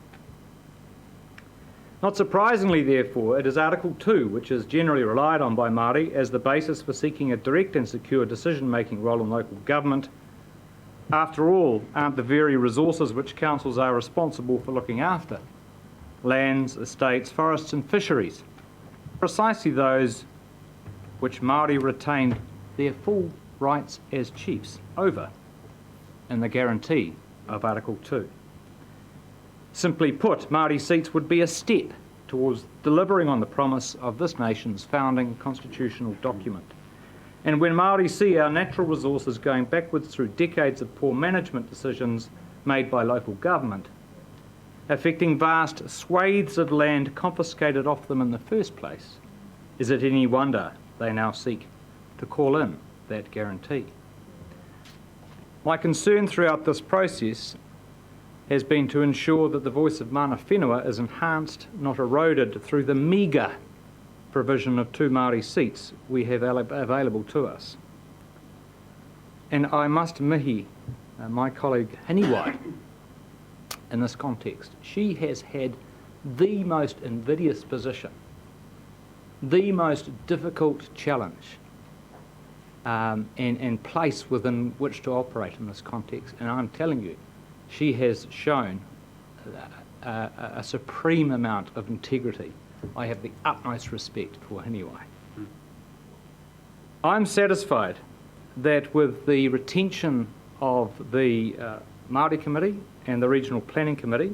Not surprisingly, therefore, it is Article 2 which is generally relied on by Māori as the basis for seeking a direct and secure decision-making role in local government. After all, aren't the very resources which councils are responsible for looking after, lands, estates, forests and fisheries, precisely those which Māori retained their full rights as chiefs over in the guarantee of Article 2. Simply put, Māori seats would be a step towards delivering on the promise of this nation's founding constitutional document. And when Māori see our natural resources going backwards through decades of poor management decisions made by local government, affecting vast swathes of land confiscated off them in the first place, is it any wonder they now seek to call in that guarantee? My concern throughout this process has been to ensure that the voice of mana whenua is enhanced, not eroded, through the meagre provision of 2 Māori seats we have available to us. And I must mihi my colleague Hiniwai in this context. She has had the most invidious position, the most difficult challenge and place within which to operate in this context. And I'm telling you, she has shown a supreme amount of integrity. I have the utmost respect for Hiniwai. I'm satisfied that with the retention of the Māori Committee and the Regional Planning Committee,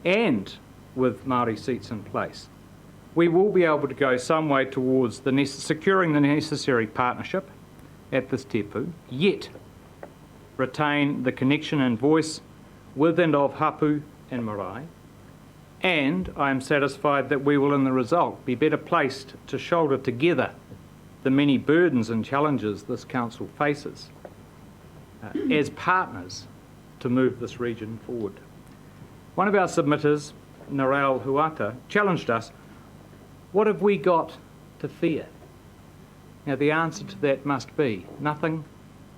and with Māori seats in place, we will be able to go some way towards securing the necessary partnership at this tepu, yet retain the connection and voice with and of hapu and marae, and I am satisfied that we will in the result be better placed to shoulder together the many burdens and challenges this council faces as partners to move this region forward. One of our submitters, Narelle Huata, challenged us, what have we got to fear? Now the answer to that must be nothing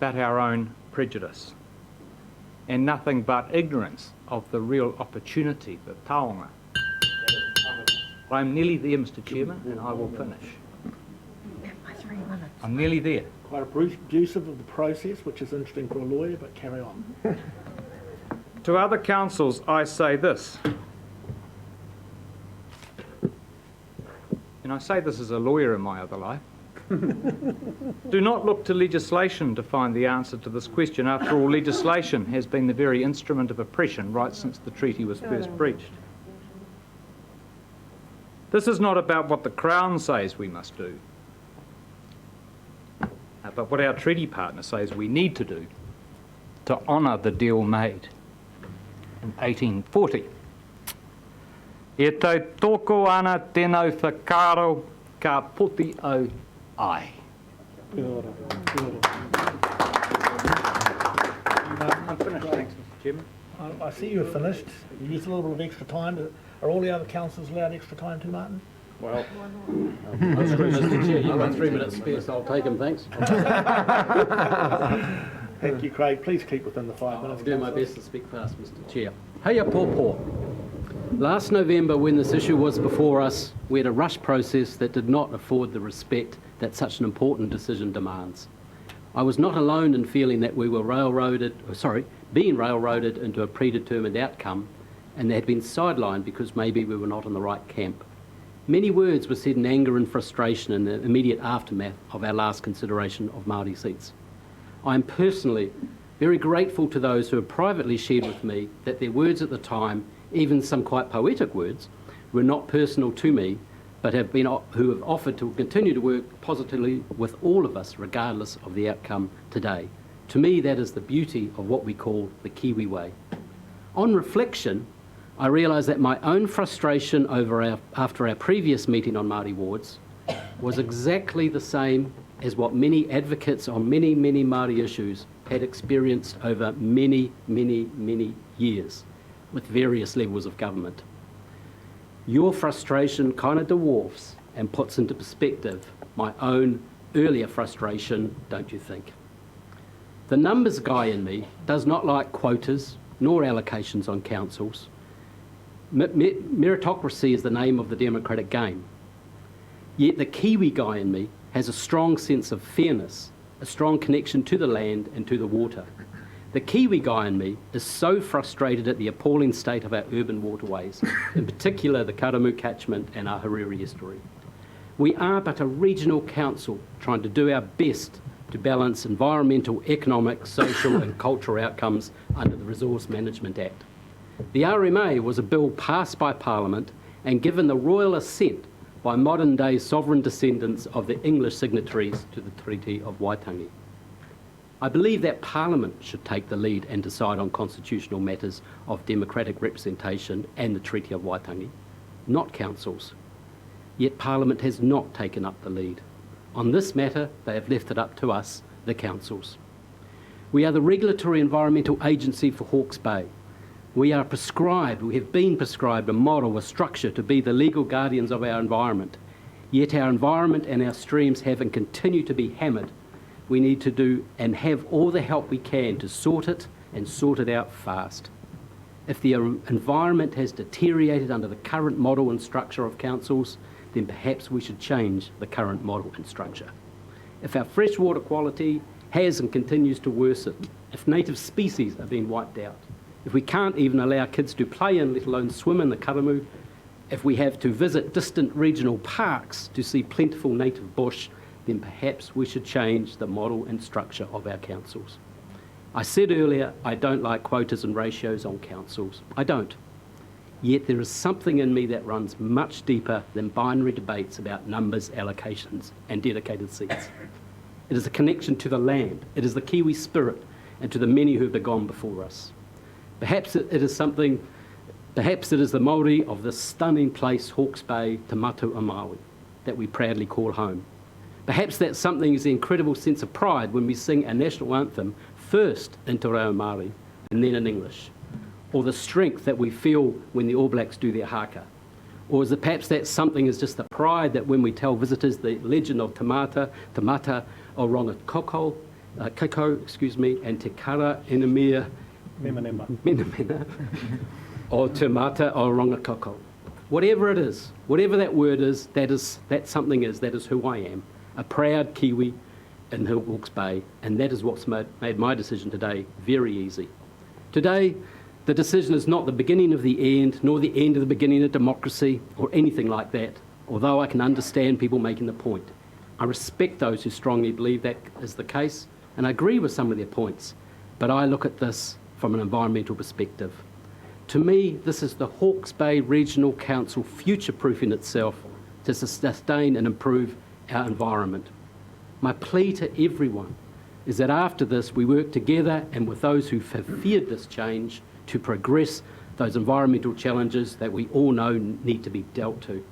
but our own prejudice and nothing but ignorance of the real opportunity, the taonga. I'm nearly there, Mr. Chairman, and I will finish. I'm nearly there. Quite abusive of the process, which is interesting for a lawyer, but carry on. To other councils, I say this, and I say this as a lawyer in my other life. Do not look to legislation to find the answer to this question. After all, legislation has been the very instrument of oppression right since the treaty was first breached. This is not about what the Crown says we must do, but what our treaty partner says we need to do to honour the deal made in 1840. E tau toko ana tēnau whakaro ka poti au ai. I'm finished, thanks, Mr. Chairman. I see you're finished. You used a little bit of extra time. Are all the other councillors allowed extra time too, Martin? Well, Mr. Chair, you've got 3 minutes spare, so I'll take them, thanks. Thank you, Craig. Please keep within the 5 minutes. I'll do my best to speak fast, Mr. Chair. Heia pōpō. Last November, when this issue was before us, we had a rush process that did not afford the respect that such an important decision demands. I was not alone in feeling that we were being railroaded into a predetermined outcome, and they had been sidelined because maybe we were not in the right camp. Many words were said in anger and frustration in the immediate aftermath of our last consideration of Māori seats. I am personally very grateful to those who have privately shared with me that their words at the time, even some quite poetic words, were not personal to me, but who have offered to continue to work positively with all of us regardless of the outcome today. To me, that is the beauty of what we call the Kiwi way. On reflection, I realise that my own frustration after our previous meeting on Māori wards was exactly the same as what many advocates on many, many Māori issues had experienced over many, many, many years with various levels of government. Your frustration kind of dwarfs and puts into perspective my own earlier frustration, don't you think? The numbers guy in me does not like quotas nor allocations on councils. Meritocracy is the name of the democratic game. Yet the Kiwi guy in me has a strong sense of fairness, a strong connection to the land and to the water. The Kiwi guy in me is so frustrated at the appalling state of our urban waterways, in particular the Karamu catchment and our Hariri estuary. We are but a regional council trying to do our best to balance environmental, economic, social and cultural outcomes under the Resource Management Act. The RMA was a bill passed by Parliament and given the royal assent by modern-day sovereign descendants of the English signatories to the Treaty of Waitangi. I believe that Parliament should take the lead and decide on constitutional matters of democratic representation and the Treaty of Waitangi, not councils. Yet Parliament has not taken up the lead. On this matter, they have left it up to us, the councils. We are the regulatory environmental agency for Hawke's Bay. We have been prescribed a model, a structure to be the legal guardians of our environment. Yet our environment and our streams have and continue to be hammered. We need to do and have all the help we can to sort it and sort it out fast. If the environment has deteriorated under the current model and structure of councils, then perhaps we should change the current model and structure. If our freshwater quality has and continues to worsen, if native species are being wiped out, if we can't even allow kids to play in, let alone swim in the karamu, if we have to visit distant regional parks to see plentiful native bush, then perhaps we should change the model and structure of our councils. I said earlier, I don't like quotas and ratios on councils. I don't. Yet there is something in me that runs much deeper than binary debates about numbers, allocations, and dedicated seats. It is a connection to the land. It is the Kiwi spirit and to the many who have gone before us. Perhaps it is the Māori of this stunning place, Hawke's Bay, Te Matu a Maui, that we proudly call home. Perhaps that something is the incredible sense of pride when we sing our national anthem first in Te Reo Māori and then in English. Or the strength that we feel when the All Blacks do their haka. Or is it perhaps that something is just the pride that when we tell visitors the legend of Te Mata o Rongakoko, and Te Kara Enamia Menamena, or Te Mata o Rongakoko. Whatever it is, whatever that word is, that something is, that is who I am, a proud Kiwi in Hawke's Bay, and that is what's made my decision today very easy. Today, the decision is not the beginning of the end, nor the end of the beginning of democracy, or anything like that, although I can understand people making the point. I respect those who strongly believe that is the case, and I agree with some of their points, but I look at this from an environmental perspective. To me, this is the Hawke's Bay Regional Council future-proofing itself to sustain and improve our environment. My plea to everyone is that after this, we work together and with those who have feared this change to progress those environmental challenges that we all know need to be dealt to.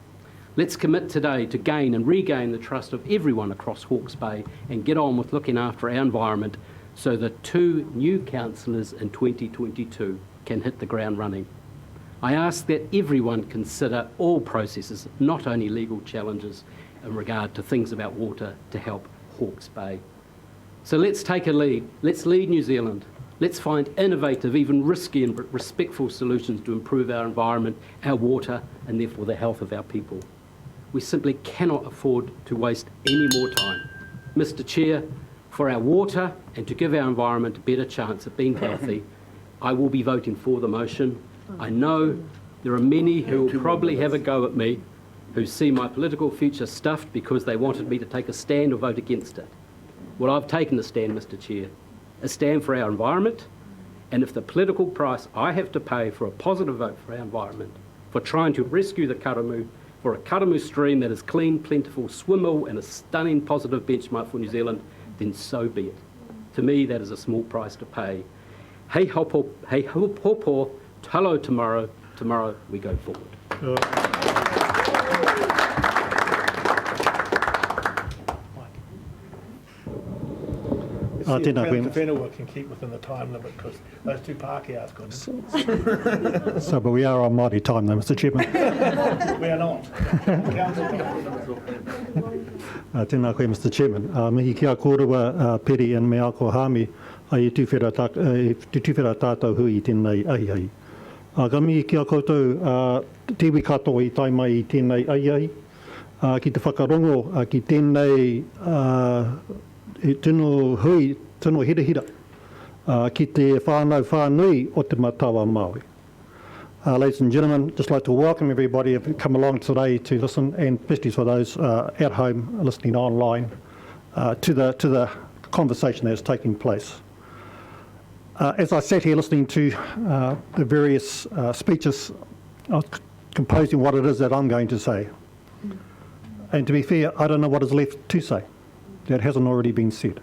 Let's commit today to gain and regain the trust of everyone across Hawke's Bay and get on with looking after our environment so that 2 new councillors in 2022 can hit the ground running. I ask that everyone consider all processes, not only legal challenges, in regard to things about water to help Hawke's Bay. So let's take a lead. Let's lead New Zealand. Let's find innovative, even risky and respectful solutions to improve our environment, our water, and therefore the health of our people. We simply cannot afford to waste any more time. Mr. Chair, for our water and to give our environment a better chance of being healthy, I will be voting for the motion. I know there are many who will probably have a go at me who see my political future stuffed because they wanted me to take a stand or vote against it. Well, I've taken a stand, Mr. Chair, a stand for our environment, and if the political price I have to pay for a positive vote for our environment, for trying to rescue the karamu, for a karamu stream that is clean, plentiful, swimmable, and a stunning positive benchmark for New Zealand, then so be it. To me, that is a small price to pay. Hei hopo, talo tomorrow we go forward. Tēnā koe. Whenua can keep within the time limit because those 2 Pākehās couldn't. So, but we are on Māori time though, Mr. Chairman. We are not. Tēnā koe, Mr. Chairman. Mihi kia kōrua Peri and me ako hami ai tuwhera tātou hui tēnei aiai. Ka mihi kia koutou tiwi katoa I tai mai I tēnei aiai. Ki te whakarongo ki tēnei tino hui, tino hira, ki te whānau whānui o te matawa Māori. Ladies and gentlemen, just like to welcome everybody who've come along today to listen, and especially for those at home listening online, to the conversation that's taking place. As I sat here listening to the various speeches, I was composing what it is that I'm going to say. And to be fair, I don't know what is left to say that hasn't already been said.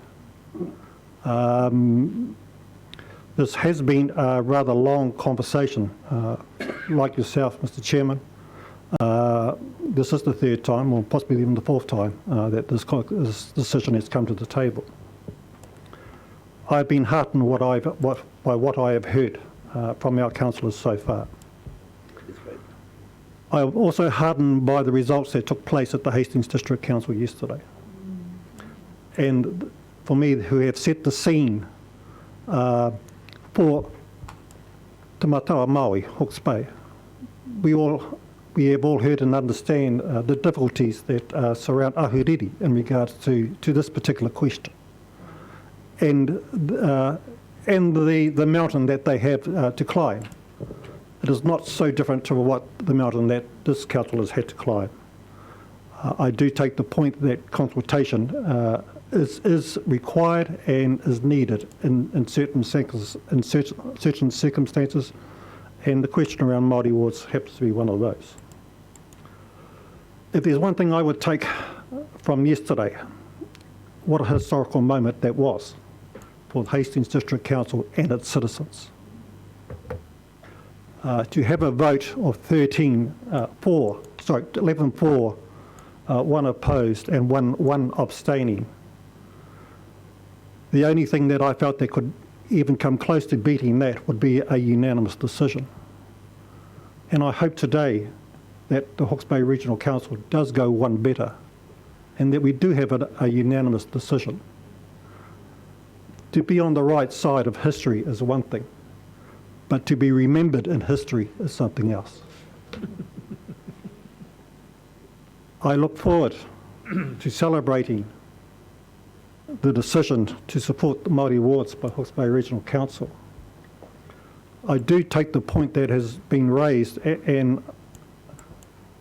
This has been a rather long conversation. Like yourself, Mr. Chairman, this is the third time, or possibly even the fourth time, that this decision has come to the table. I've been heartened by what I have heard from our councillors so far. I am also heartened by the results that took place at the Hastings District Council yesterday. And for me, who have set the scene for Te Matawa Māori, Hawke's Bay, we have all heard and understand the difficulties that surround ahuriri in regards to this particular question, and the mountain that they have to climb. It is not so different to what the mountain that this council has had to climb. I do take the point that consultation is required and is needed in certain circumstances, and the question around Māori wards happens to be one of those. If there's one thing I would take from yesterday, what a historical moment that was for the Hastings District Council and its citizens. To have a vote of 11 for, one opposed and one abstaining. The only thing that I felt that could even come close to beating that would be a unanimous decision. And I hope today that the Hawke's Bay Regional Council does go one better, and that we do have a unanimous decision. To be on the right side of history is one thing, but to be remembered in history is something else. I look forward to celebrating the decision to support the Māori wards by Hawke's Bay Regional Council. I do take the point that has been raised, and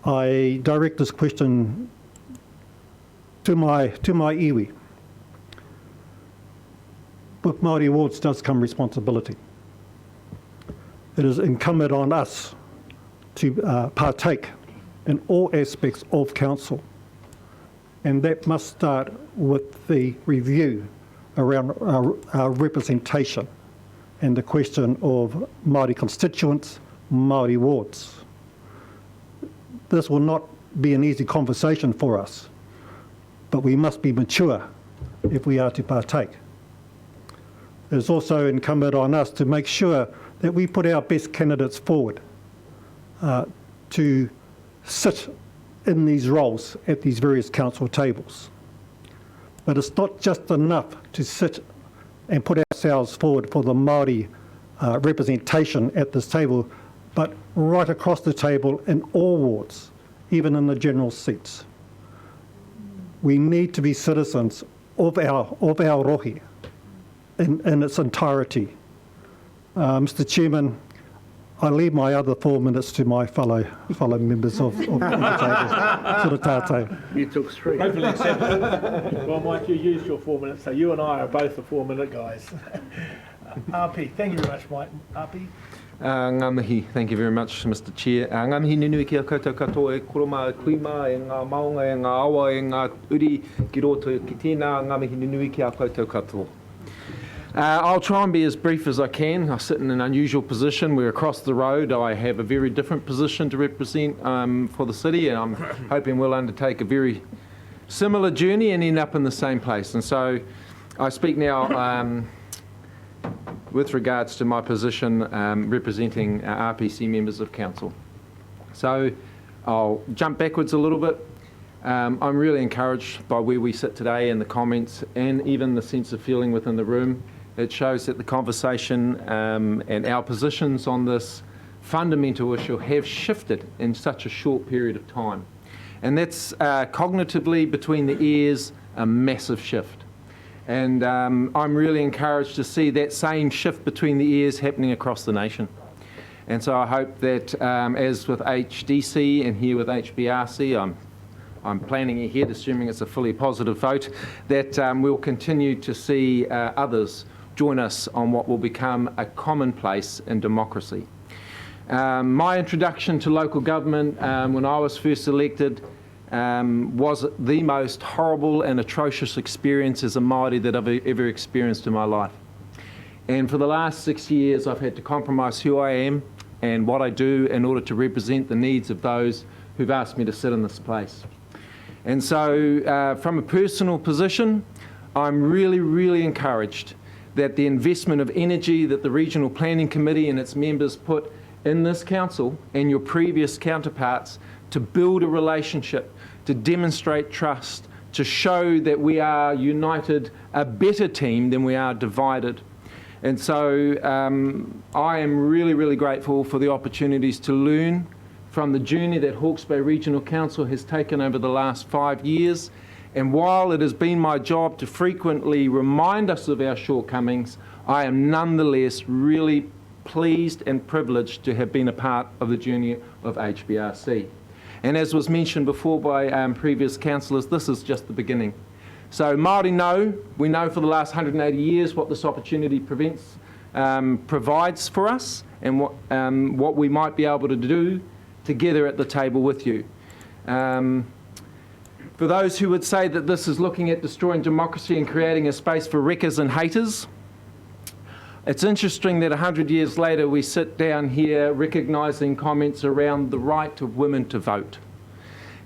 I direct this question to my iwi. With Māori wards does come responsibility. It is incumbent on us to partake in all aspects of council, and that must start with the review around our representation and the question of Māori constituents, Māori wards. This will not be an easy conversation for us, but we must be mature if we are to partake. It is also incumbent on us to make sure that we put our best candidates forward to sit in these roles at these various council tables. But it's not just enough to sit and put ourselves forward for the Māori representation at this table, but right across the table in all wards, even in the general seats. We need to be citizens of our rohi in its entirety. Mr. Chairman, I leave my other 4 minutes to my fellow members of the table. Sort of tātou. You took 3. Hopefully accepted. Well, Mike, you used your 4 minutes, so you and I are both the 4-minute guys. RP, thank you very much, Mike. RP. Ngā mihi, thank you very much, Mr. Chair. Ngā mihi nunui ki a koutou katoa e koroma e kuima, e ngā maunga, e ngā awa, e ngā uri ki roto ki tēnā. Ngā mihi nunui ki a koutou katoa. I'll try and be as brief as I can. I sit in an unusual position. We're across the road. I have a very different position to represent for the city, and I'm hoping we'll undertake a very similar journey and end up in the same place. And so I speak now with regards to my position representing RPC members of council. So I'll jump backwards a little bit. I'm really encouraged by where we sit today and the comments and even the sense of feeling within the room. It shows that the conversation and our positions on this fundamental issue have shifted in such a short period of time. And that's cognitively between the ears, a massive shift. And I'm really encouraged to see that same shift between the ears happening across the nation. And so I hope that, as with HDC and here with HBRC, I'm planning ahead, assuming it's a fully positive vote, that we'll continue to see others join us on what will become a commonplace in democracy. My introduction to local government when I was first elected was the most horrible and atrocious experience as a Māori that I've ever experienced in my life. And for the last 6 years, I've had to compromise who I am and what I do in order to represent the needs of those who've asked me to sit in this place. And so from a personal position, I'm really, really encouraged that the investment of energy that the Regional Planning Committee and its members put in this council and your previous counterparts to build a relationship, to demonstrate trust, to show that we are united, a better team than we are divided. And so I am really, really grateful for the opportunities to learn from the journey that Hawke's Bay Regional Council has taken over the last 5 years. And while it has been my job to frequently remind us of our shortcomings, I am nonetheless really pleased and privileged to have been a part of the journey of HBRC. And as was mentioned before by previous councillors, this is just the beginning. So Māori know, we know for the last 180 years what this opportunity provides for us and what we might be able to do together at the table with you. For those who would say that this is looking at destroying democracy and creating a space for wreckers and haters, it's interesting that 100 years later we sit down here recognising comments around the right of women to vote.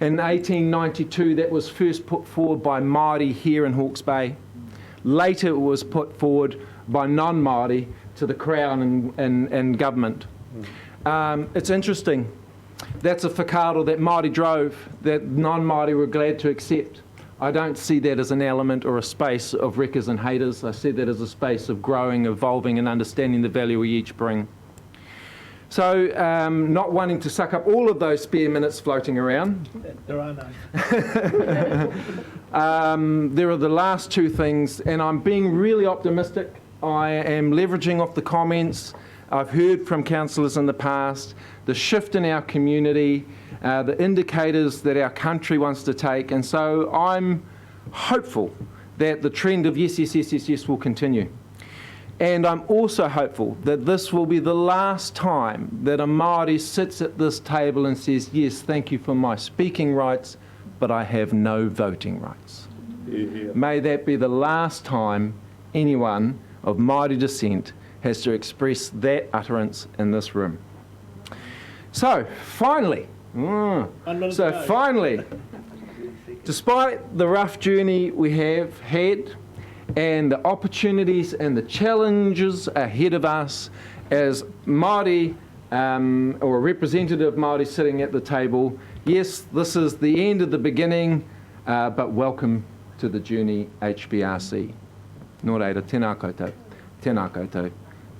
In 1892 that was first put forward by Māori here in Hawke's Bay. Later it was put forward by non-Māori to the Crown and government. It's interesting. That's a whakaaro that Māori drove that non-Māori were glad to accept. I don't see that as an element or a space of wreckers and haters. I see that as a space of growing, evolving and understanding the value we each bring. So not wanting to suck up all of those spare minutes floating around. There are none. There are the last two things, and I'm being really optimistic. I am leveraging off the comments I've heard from councillors in the past, the shift in our community, the indicators that our country wants to take, and so I'm hopeful that the trend of yes, yes, yes, yes, yes will continue. And I'm also hopeful that this will be the last time that a Māori sits at this table and says, yes, thank you for my speaking rights, but I have no voting rights. Yeah. May that be the last time anyone of Māori descent has to express that utterance in this room. So, finally, despite the rough journey we have had and the opportunities and the challenges ahead of us as Māori or a representative Māori sitting at the table, yes, this is the end of the beginning, but welcome to the journey HBRC. Nō reira, tēnā koutou, tēnā koutou,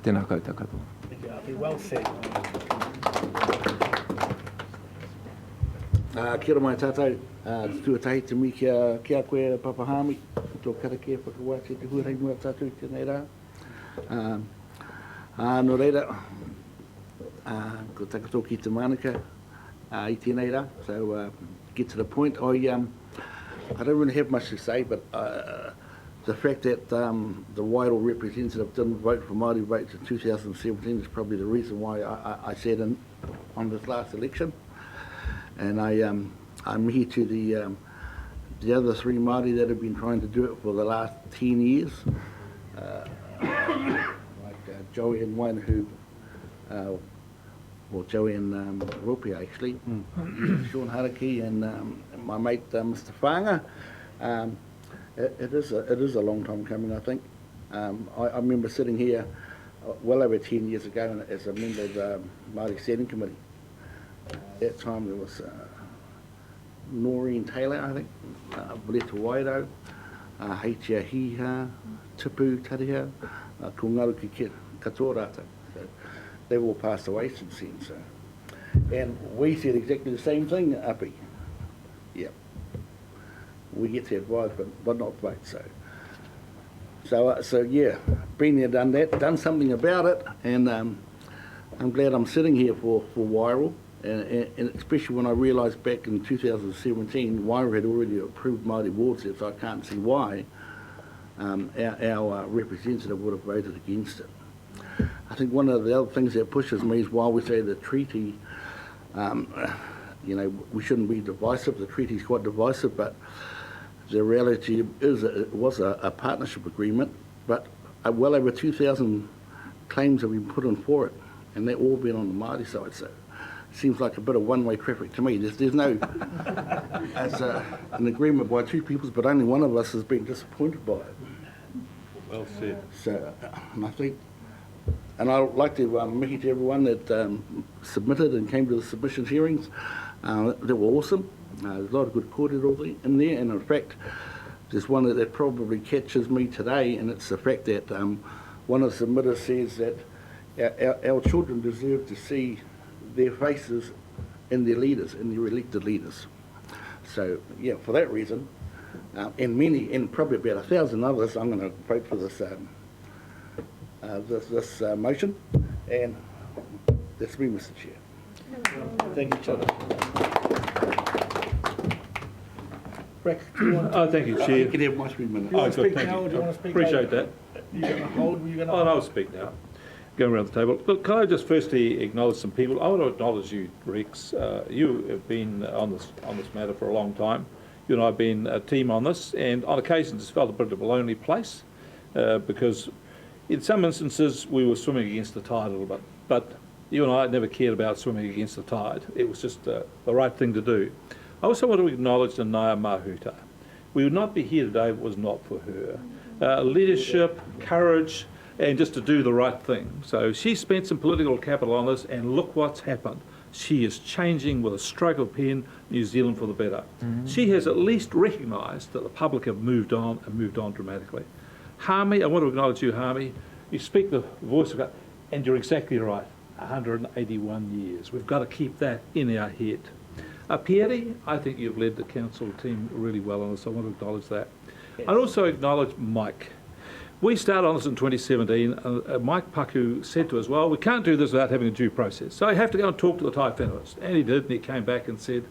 tēnā koutou katoa. Thank you, Alfie. Well said. Kia ora mai tātou, tuatahi te mi kia koe papahami, tō karakia whakawāti te huarei mua tātou tēnei rā. Nō reira, ko takato ki te mānaka I tēnei rā, so get to the point. I don't really have much to say, but the fact that the Wairau representative didn't vote for Māori votes in 2017 is probably the reason why I sat in on this last election. And I'm here to the other three Māori that have been trying to do it for the last 10 years. Like Joey and one who, well, Joey and Rupia actually, Sean Haraki and my mate Mr. Whanga. It is a long time coming, I think. I remember sitting here well over 10 years ago as a member of the Māori Standing Committee. At that time there was Noreen Taylor, I think, Bleta Waido, Heitia Hiha, Tipu Tariha, ko Ngaruki katoa rātou. So they've all passed away since then. So. And we said exactly the same thing, Api. Yep. We get to advise, but not vote. So yeah, been there, done that, done something about it, and I'm glad I'm sitting here for Wairau, and especially when I realised back in 2017 Wairau had already approved Māori wards there, so I can't see why our representative would have voted against it. I think one of the other things that pushes me is while we say the treaty, you know, we shouldn't be divisive, the treaty is quite divisive, but the reality is it was a partnership agreement, but well over 2,000 claims have been put in for it, and they've all been on the Māori side, so it seems like a bit of one-way traffic to me. There's no, as an agreement by two peoples, but only one of us has been disappointed by it. Well said. So, and I think, and I'd like to mihi to everyone that submitted and came to the submissions hearings. They were awesome. There's a lot of good kōrero in there, and in fact, there's one that probably catches me today, and it's the fact that one of the submitters says that our children deserve to see their faces in their leaders, in their elected leaders. So, yeah, for that reason, and many, and probably about 1,000 others, I'm going to vote for this this motion, and that's me, Mr. Chair. Thank you, Chair. Rick, do you want Oh, thank you, You Chair. can have my 3 minutes. you want to good, speak thank now, you. or do you want to speak Appreciate later? that. You going to hold? Were you going to? Oh, no, I'll speak now. Going around the table. Look, can I just firstly acknowledge some people? I want to acknowledge you, Rex. You have been on this matter for a long time. You and I have been a team on this, and on occasions it's felt a bit of a lonely place because in some instances we were swimming against the tide a little bit. But you and I never cared about swimming against the tide. It was just the right thing to do. I also want to acknowledge the Ngāia Mahuta. We would not be here today if it was not for her. Leadership, courage, and just to do the right thing. So she spent some political capital on this, and look what's happened. She is changing with a stroke of pen New Zealand for the better. She has at least recognised that the public have moved on and moved on dramatically. Harmy, I want to acknowledge you, Harmy. You speak the voice of God, and you're exactly right. 181 years. We've got to keep that in our head. Pieri, I think you've led the council team really well on this. I want to acknowledge that. Yes. I'd also acknowledge Mike. We started on this in 2017. Mike Paku said to us, well, we can't do this without having a due process. So I have to go and talk to the Tai whenua. And he did, and he came back and said,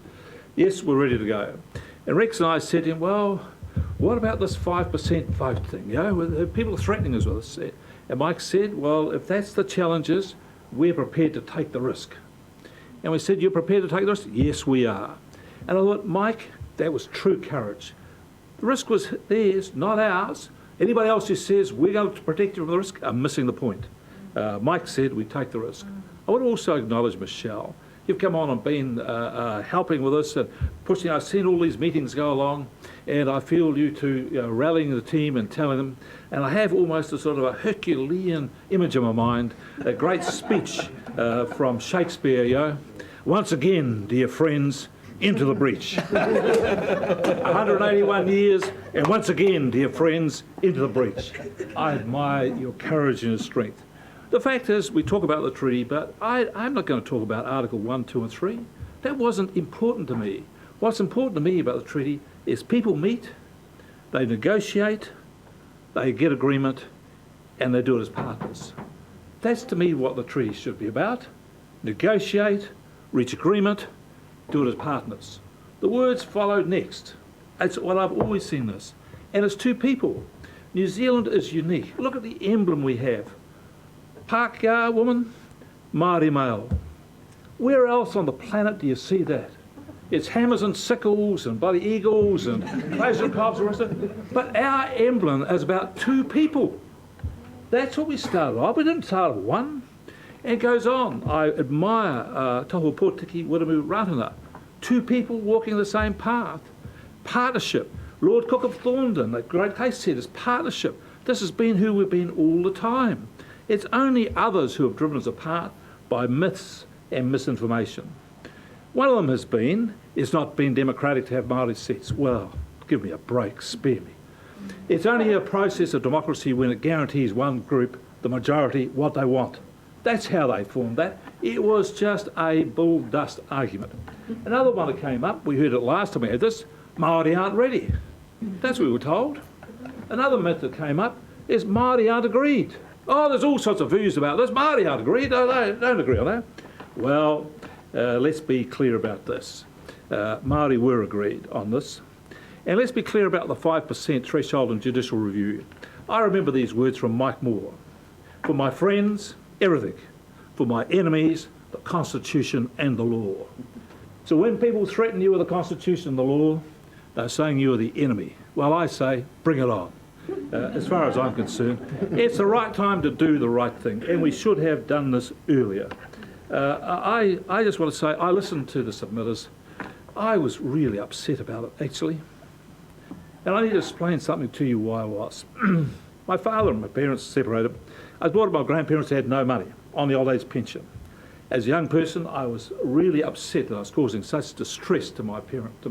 yes, we're ready to go. And Rex and I said to him, well, what about this 5% vote thing? You know, people are threatening us with this. And Mike said, well, if that's the challenges, we're prepared to take the risk. And we said, you're prepared to take the risk? Yes, we are. And I thought, Mike, that was true courage. The risk was theirs, not ours. Anybody else who says we're going to protect you from the risk are missing the point. Mike said we take the risk. I would also acknowledge Michelle. You've come on and been helping with us and pushing. I've seen all these meetings go along, and I feel you two rallying the team and telling them. And I have almost a sort of a Herculean image in my mind, a great speech from Shakespeare, Once again, dear friends, into the breach. 181 years, and once again, dear friends, into the breach. I admire your courage and your strength. The fact is, we talk about the treaty, but I'm not going to talk about Article 1, 2 and 3. That wasn't important to me. What's important to me about the treaty is people meet, they negotiate, they get agreement, and they do it as partners. That's to me what the treaty should be about. Negotiate, reach agreement, do it as partners. The words followed next. It's what I've always seen this. And it's two people. New Zealand is unique. Look at the emblem we have. Pākehā woman, Māori male. Where else on the planet do you see that? It's hammers and sickles and bloody eagles and pleasure cobs and the rest of it. But our emblem is about two people. That's what we started off. We didn't start with one. And it goes on. I admire Tohu Pōtiki Wiramu Ratana. Two people walking the same path. Partnership. Lord Cook of Thorndon, that great case said, is partnership. This has been who we've been all the time. It's only others who have driven us apart by myths and misinformation. One of them has been, it's not been democratic to have Māori seats. Well, give me a break, spare me. It's only a process of democracy when it guarantees one group, the majority, what they want. That's how they formed that. It was just a bull dust argument. Another one that came up, we heard it last time we had this, Māori aren't ready. That's what we were told. Another myth that came up is Māori aren't agreed. Oh, there's all sorts of views about this. Māori aren't agreed. Don't agree on that. Well, let's be clear about this. Māori were agreed on this. And let's be clear about the 5% threshold in judicial review. I remember these words from Mike Moore. For my friends, everything. For my enemies, the Constitution and the law. So when people threaten you with the Constitution and the law, they're saying you are the enemy. Well, I say, bring it on. As far as I'm concerned, it's the right time to do the right thing, and we should have done this earlier. I just want to say, I listened to the submitters. I was really upset about it, actually. And I need to explain something to you why I was. My father and my parents separated. I was brought up by my grandparents who had no money on the old age pension. As a young person, I was really upset that I was causing such distress to my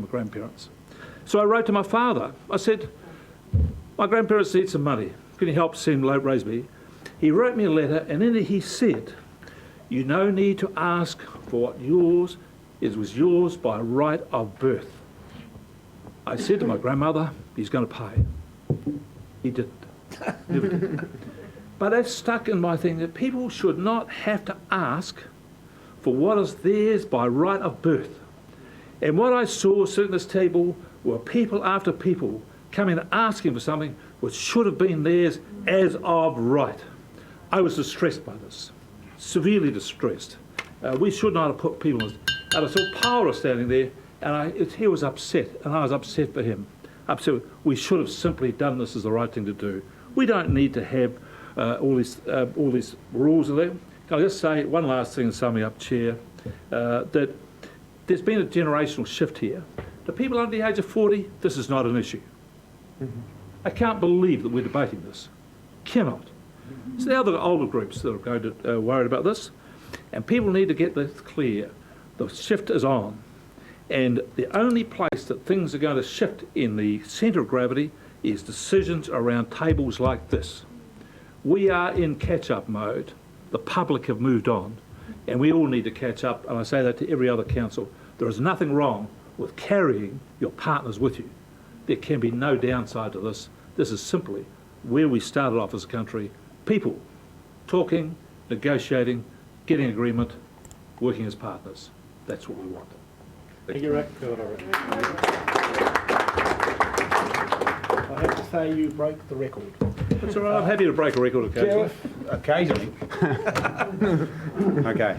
grandparents. So I wrote to my father. I said, my grandparents need some money. Can you help raise me? He wrote me a letter, and in it he said, you no need to ask for what was yours by right of birth. I said to my grandmother, he's going to pay. He didn't. Never did. But that stuck in my thing that people should not have to ask for what is theirs by right of birth. And what I saw sitting at this table were people after people coming and asking for something which should have been theirs as of right. I was distressed by this, severely distressed. We should not have put people in. And I saw Paula standing there, and he was upset, and I was upset for him. Upset. We should have simply done this as the right thing to do. We don't need to have all these rules in there. Can I just say one last thing, summing up, Chair, that there's been a generational shift here. The people under the age of 40, this is not an issue. I can't believe that we're debating this. Cannot. It's the other older groups that are going to worried about this, and people need to get this clear. The shift is on, and the only place that things are going to shift in the centre of gravity is decisions around tables like this. We are in catch-up mode. The public have moved on, and we all need to catch up, and I say that to every other council. There is nothing wrong with carrying your partners with you. There can be no downside to this. This is simply where we started off as a country. People talking, negotiating, getting agreement, working as partners. That's what we want. Thank you, Rick. I have to say you broke the record. That's all right. I'm happy to break a record occasionally. Okay.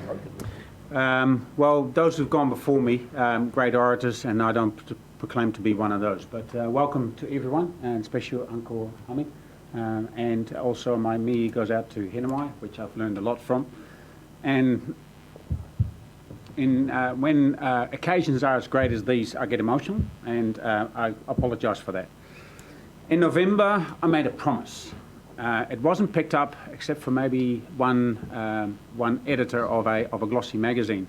Well, those who've gone before me, great orators, and I don't proclaim to be one of those. But welcome to everyone, and especially Uncle Hami. And also my me goes out to Henamai, which I've learned a lot from. And when occasions are as great as these, I get emotional, and I apologise for that. In November, I made a promise. It wasn't picked up, except for maybe one editor of a glossy magazine.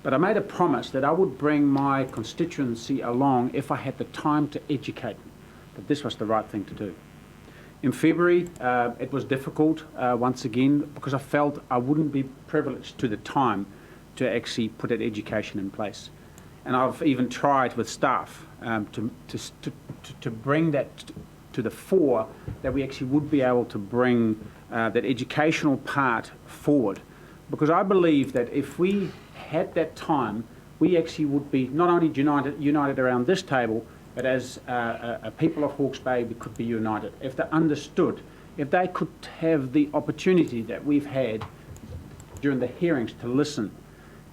But I made a promise that I would bring my constituency along if I had the time to educate them, that this was the right thing to do. In February, it was difficult once again because I felt I wouldn't be privileged to the time to actually put that education in place. And I've even tried with staff to bring that to the fore, that we actually would be able to bring that educational part forward. Because I believe that if we had that time, we actually would be not only united around this table, but as a people of Hawke's Bay, we could be united. If they understood, if they could have the opportunity that we've had during the hearings to listen.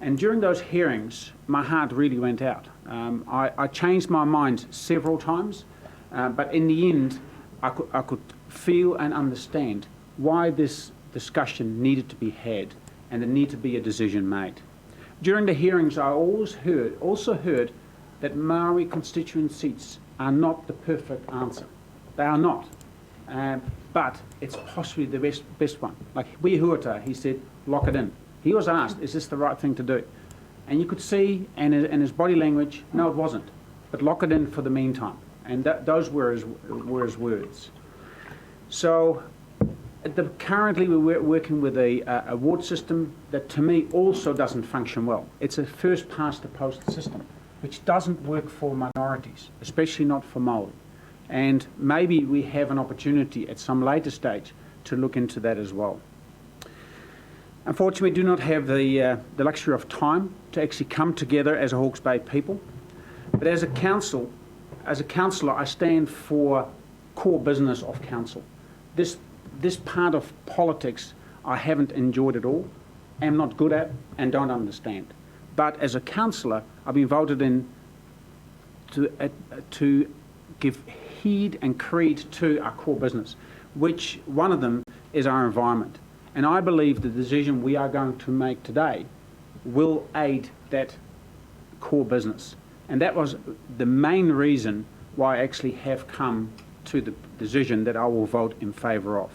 And during those hearings, my heart really went out. I changed my mind several times, but in the end, I could feel and understand why this discussion needed to be had and there needed to be a decision made. During the hearings, I also heard that Maori constituent seats are not the perfect answer. They are not. But it's possibly the best one. Like Wee Huata, he said, lock it in. He was asked, is this the right thing to do? And you could see in his body language, no, it wasn't. But lock it in for the meantime. And those were his words. So currently we're working with a award system that to me also doesn't function well. It's a first past the post system, which doesn't work for minorities, especially not for Maori. And maybe we have an opportunity at some later stage to look into that as well. Unfortunately, we do not have the luxury of time to actually come together as a Hawke's Bay people. But as a councillor, I stand for core business of council. This part of politics I haven't enjoyed at all, am not good at, and don't understand. But as a councillor, I've been voted in to give heed and creed to our core business, which one of them is our environment. And I believe the decision we are going to make today will aid that core business. And that was the main reason why I actually have come to the decision that I will vote in favour of.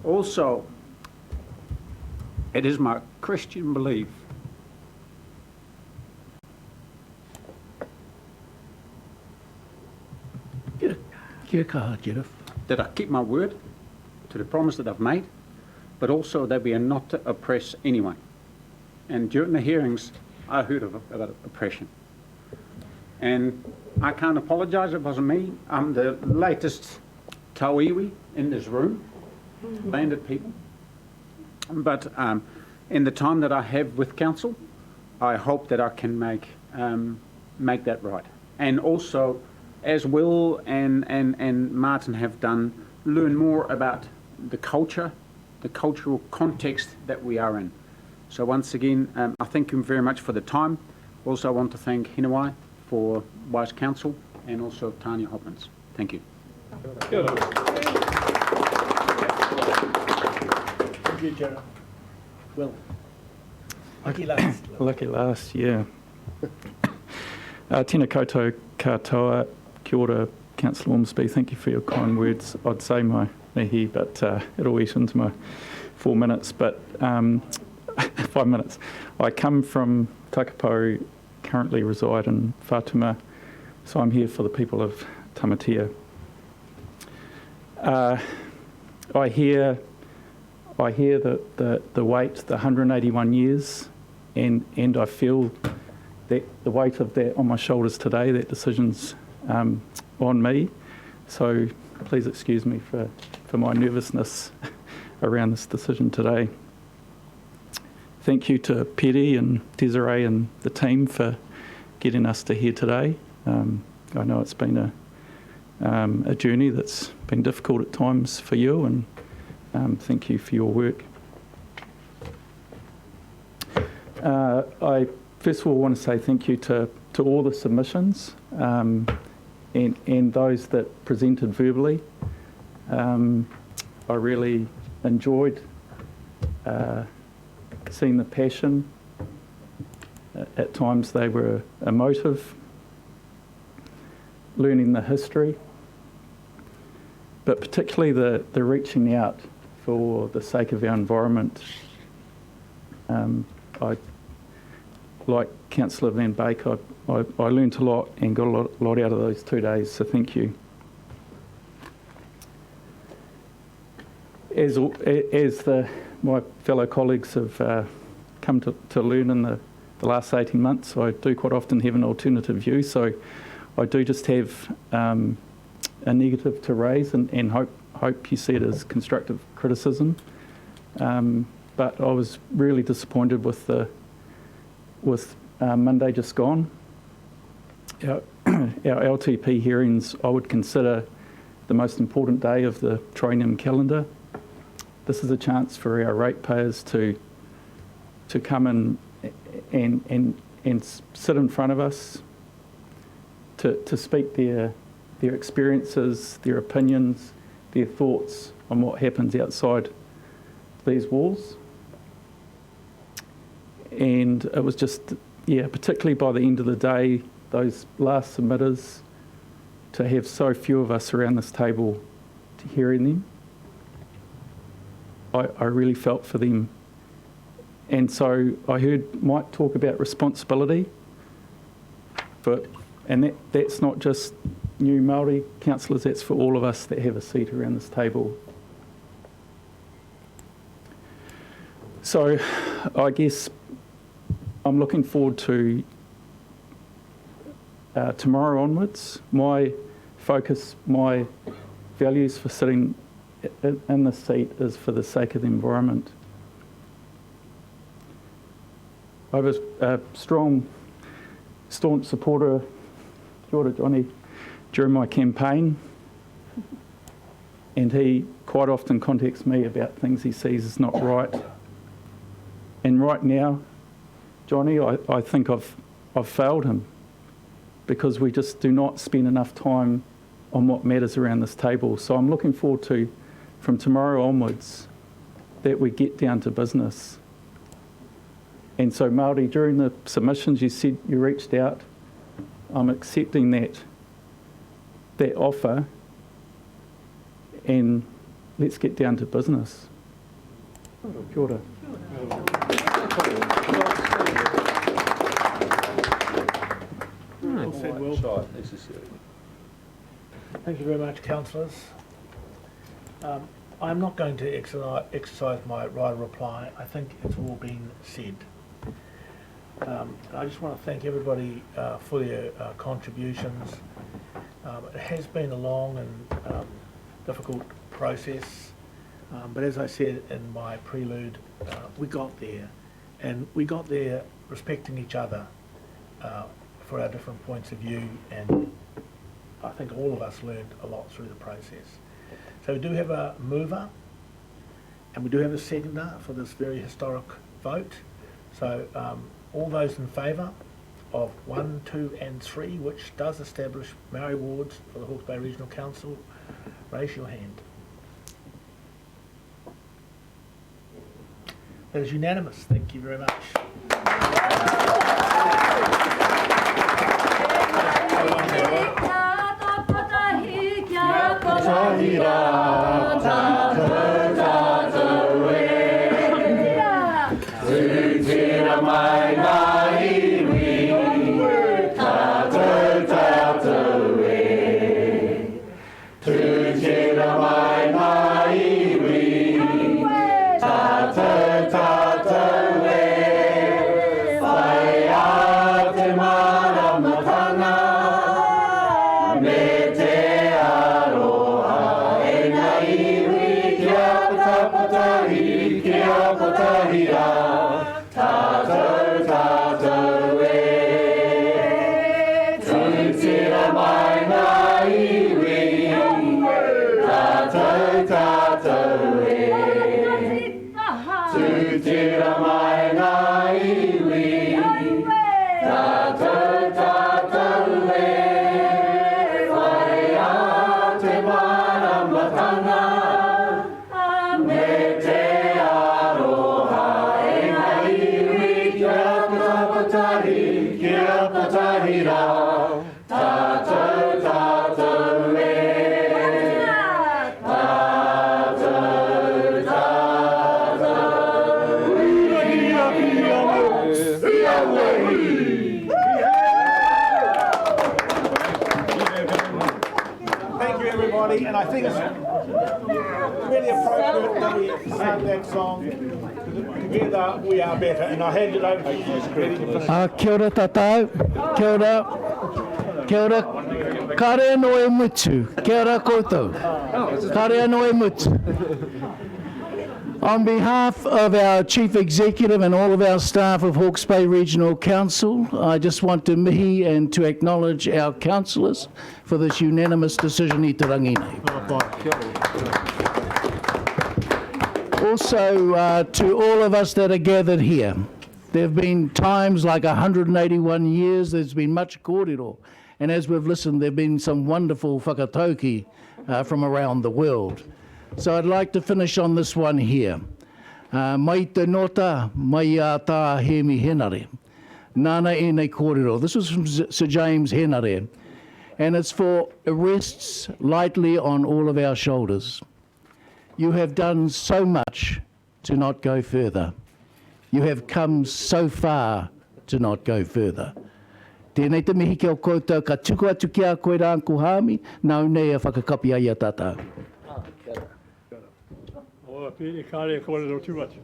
Also, it is my Christian belief that I keep my word to the promise that I've made, but also that we are not to oppress anyone. And during the hearings, I heard about oppression. And I can't apologise, it wasn't me. I'm the latest tauiwi in this room, landed people. But in the time that I have with council, I hope that I can make that right. And also, as Will and Martin have done, learn more about the culture, the cultural context that we are in. So once again, I thank you very much for the time. Also, I want to thank Hinawai for wise counsel and also Tanya Hopkins. Thank you. Thank you, Gerard. Will. Lucky last. Lucky last, yeah. Tēnā koutou katoa, kia ora, Councillor Ormsby. Thank you for your kind words. I'd say my mihi, but it'll eat into my 4 minutes. But 5 minutes. I come from Takapau, currently reside in Whātuma, so I'm here for the people of Tamatea. I hear the weight, the 181 years, and I feel that the weight of that on my shoulders today. That decision's on me, so please excuse me for my nervousness around this decision today. Thank you to Peri and Desiree and the team for getting us to here today. I know it's been a journey that's been difficult at times for you, and thank you for your work. I first of all want to say thank you to all the submissions and those that presented verbally. I really enjoyed seeing the passion. At times they were emotive, learning the history, but particularly the reaching out for the sake of our environment. I, like Councillor Van Beek, I learned a lot and got a lot out of those 2 days, so thank you. As my fellow colleagues have come to learn in the last 18 months, I do quite often have an alternative view, so I do just have a negative to raise and hope you see it as constructive criticism. But I was really disappointed with Monday just gone. Our LTP hearings I would consider the most important day of the Trinium calendar. This is a chance for our ratepayers to come in and sit in front of us, to speak their experiences, their opinions, their thoughts on what happens outside these walls. And it was just, particularly by the end of the day, those last submitters, to have so few of us around this table to hearing them, I really felt for them. And so I heard Mike talk about responsibility, and that's not just new Māori councillors, that's for all of us that have a seat around this table. So I guess I'm looking forward to tomorrow onwards. My focus, my values for sitting in the seat is for the sake of the environment. I was a staunch supporter, Kia ora, Johnny, during my campaign, and he quite often contacts me about things he sees as not right. And right now, Johnny, I think I've failed him, because we just do not spend enough time on what matters around this table. So I'm looking forward to, from tomorrow onwards, that we get down to business. And so Māori, during the submissions, you said you reached out. I'm accepting that offer, and let's get down to business. Kia ora. Well said, Will. Thank you very much, councillors. I'm not going to exercise my right of reply. I think it's all been said. I just want to thank everybody for their contributions. It has been a long and difficult process, but as I said in my prelude, we got there, and we got there respecting each other for our different points of view, and I think all of us learned a lot through the process. So we do have a mover, and we do have a seconder for this very historic vote. So all those in favour of 1, 2 and 3, which does establish Maori wards for the Hawke's Bay Regional Council, raise your hand. That is unanimous. Thank you very much. And I think it's really appropriate that we sing that song. Together we are better. And I hand it over to you. Kia ora tātou. Kia ora. Kia ora. Kare no e mutu. Kia ora koutou. Kare no e mutu. On behalf of our Chief Executive and all of our staff of Hawke's Bay Regional Council, I just want to mihi and to acknowledge our councillors for this unanimous decision i te rangi nei. Also, to all of us that are gathered here, there have been times like 181 years, there's been much kōrero, and as we've listened, there have been some wonderful whakatauki from around the world. So I'd like to finish on this one here. Mai te nota, mai a tā he mi henare. Nana e nei kōrero. This was from Sir James Henare. And it's for rests lightly on all of our shoulders. You have done so much to not go further. You have come so far to not go further. Tēnei te mihi kia o koutou, ka tuku atu ki a koe rā kuhami, nau nei a whakakapi ai a tātou. O pēri kāre kōrero tūmatu.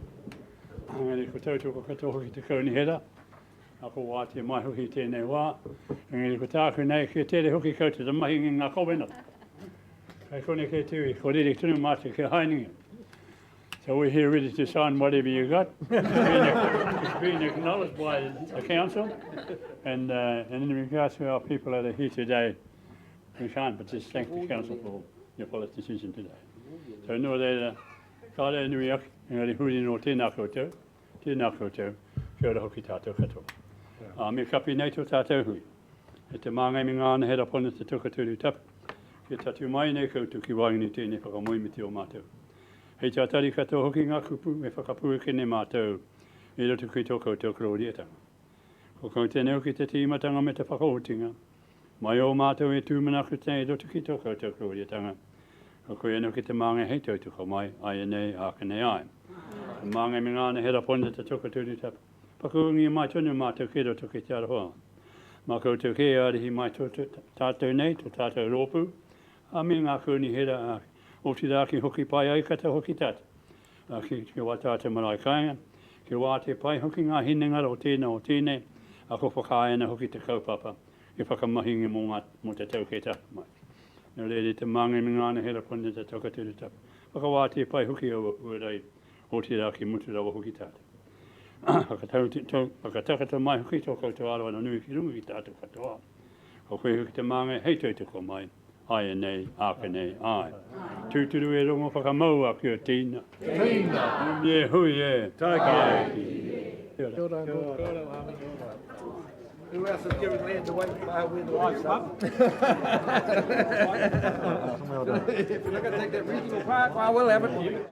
Ngāre ko tautu ko katoho ki te kauni hera. Ako wā te mai hoki tēnei wā. Ngāre ko tāku nei ki tere hoki koutu te mahi ngā kōwena. Kei kone ke tui, ko riri tunu mate ke hainga. So we're here ready to sign whatever you got. It's been acknowledged by the council, and in regards to our people that are here today, we can't but just thank the council for your policy decision today. So no reira, ka rea nui aki, ngari huri no tēnā koutou, kia ora hoki tātou katoa. Me kapi nei tō tātou hui, e te māngai mi ngāna hera pona te tukaturu tapu, kia tatu mai nei koutou ki waingini tēnei whakamoi me te o mātou. Hei tā tari katoa hoki ngā kupu me whakapua kene mātou e roto ki tō koutou kororiatanga. Ko kau tēnei ki te tīmatanga me te whakaotinga, mai o mātou e tūmanaku tēnei roto ki tō koutou kororiatanga. Ko koe anō ki te māngai hei tautuka mai, ai nei, aka nei ai. Te māngai mi ngāna hera pona te tukaturu tapu. Pakuungi mai tonu mātou ki roto ki te aroha. Mā koutou ke arihi mai tātou nei, tō tātou rōpu, a me ngā kouni hera o te rāki hoki pai ai kata hoki tata. Ki wā tātou marae kāinga, ki wā te pai hoki ngā hinengara o tēnei, a ko whakāena hoki te kaupapa, i whakamahingi mō te tau ke tapa mai. Nō reire te māngai mi ngāna hera pona te tukaturu tapu. Whakawā te pai hoki au uarei o te rāki mutu rawa hoki tata. Whakatakata mai hoki tō koutou aroa no nui ki rungu ki tātou katoa. Ko koe hoki te māngai hei tautuko mai, ai nei, aka nei, ai. Tūturu e rongo whakamau a kia tīna. Tīna! Ie hui e. Tāki. Kia ora. Who else is giving land away where the wife's up? If you're not going to take that regional park, I will have it.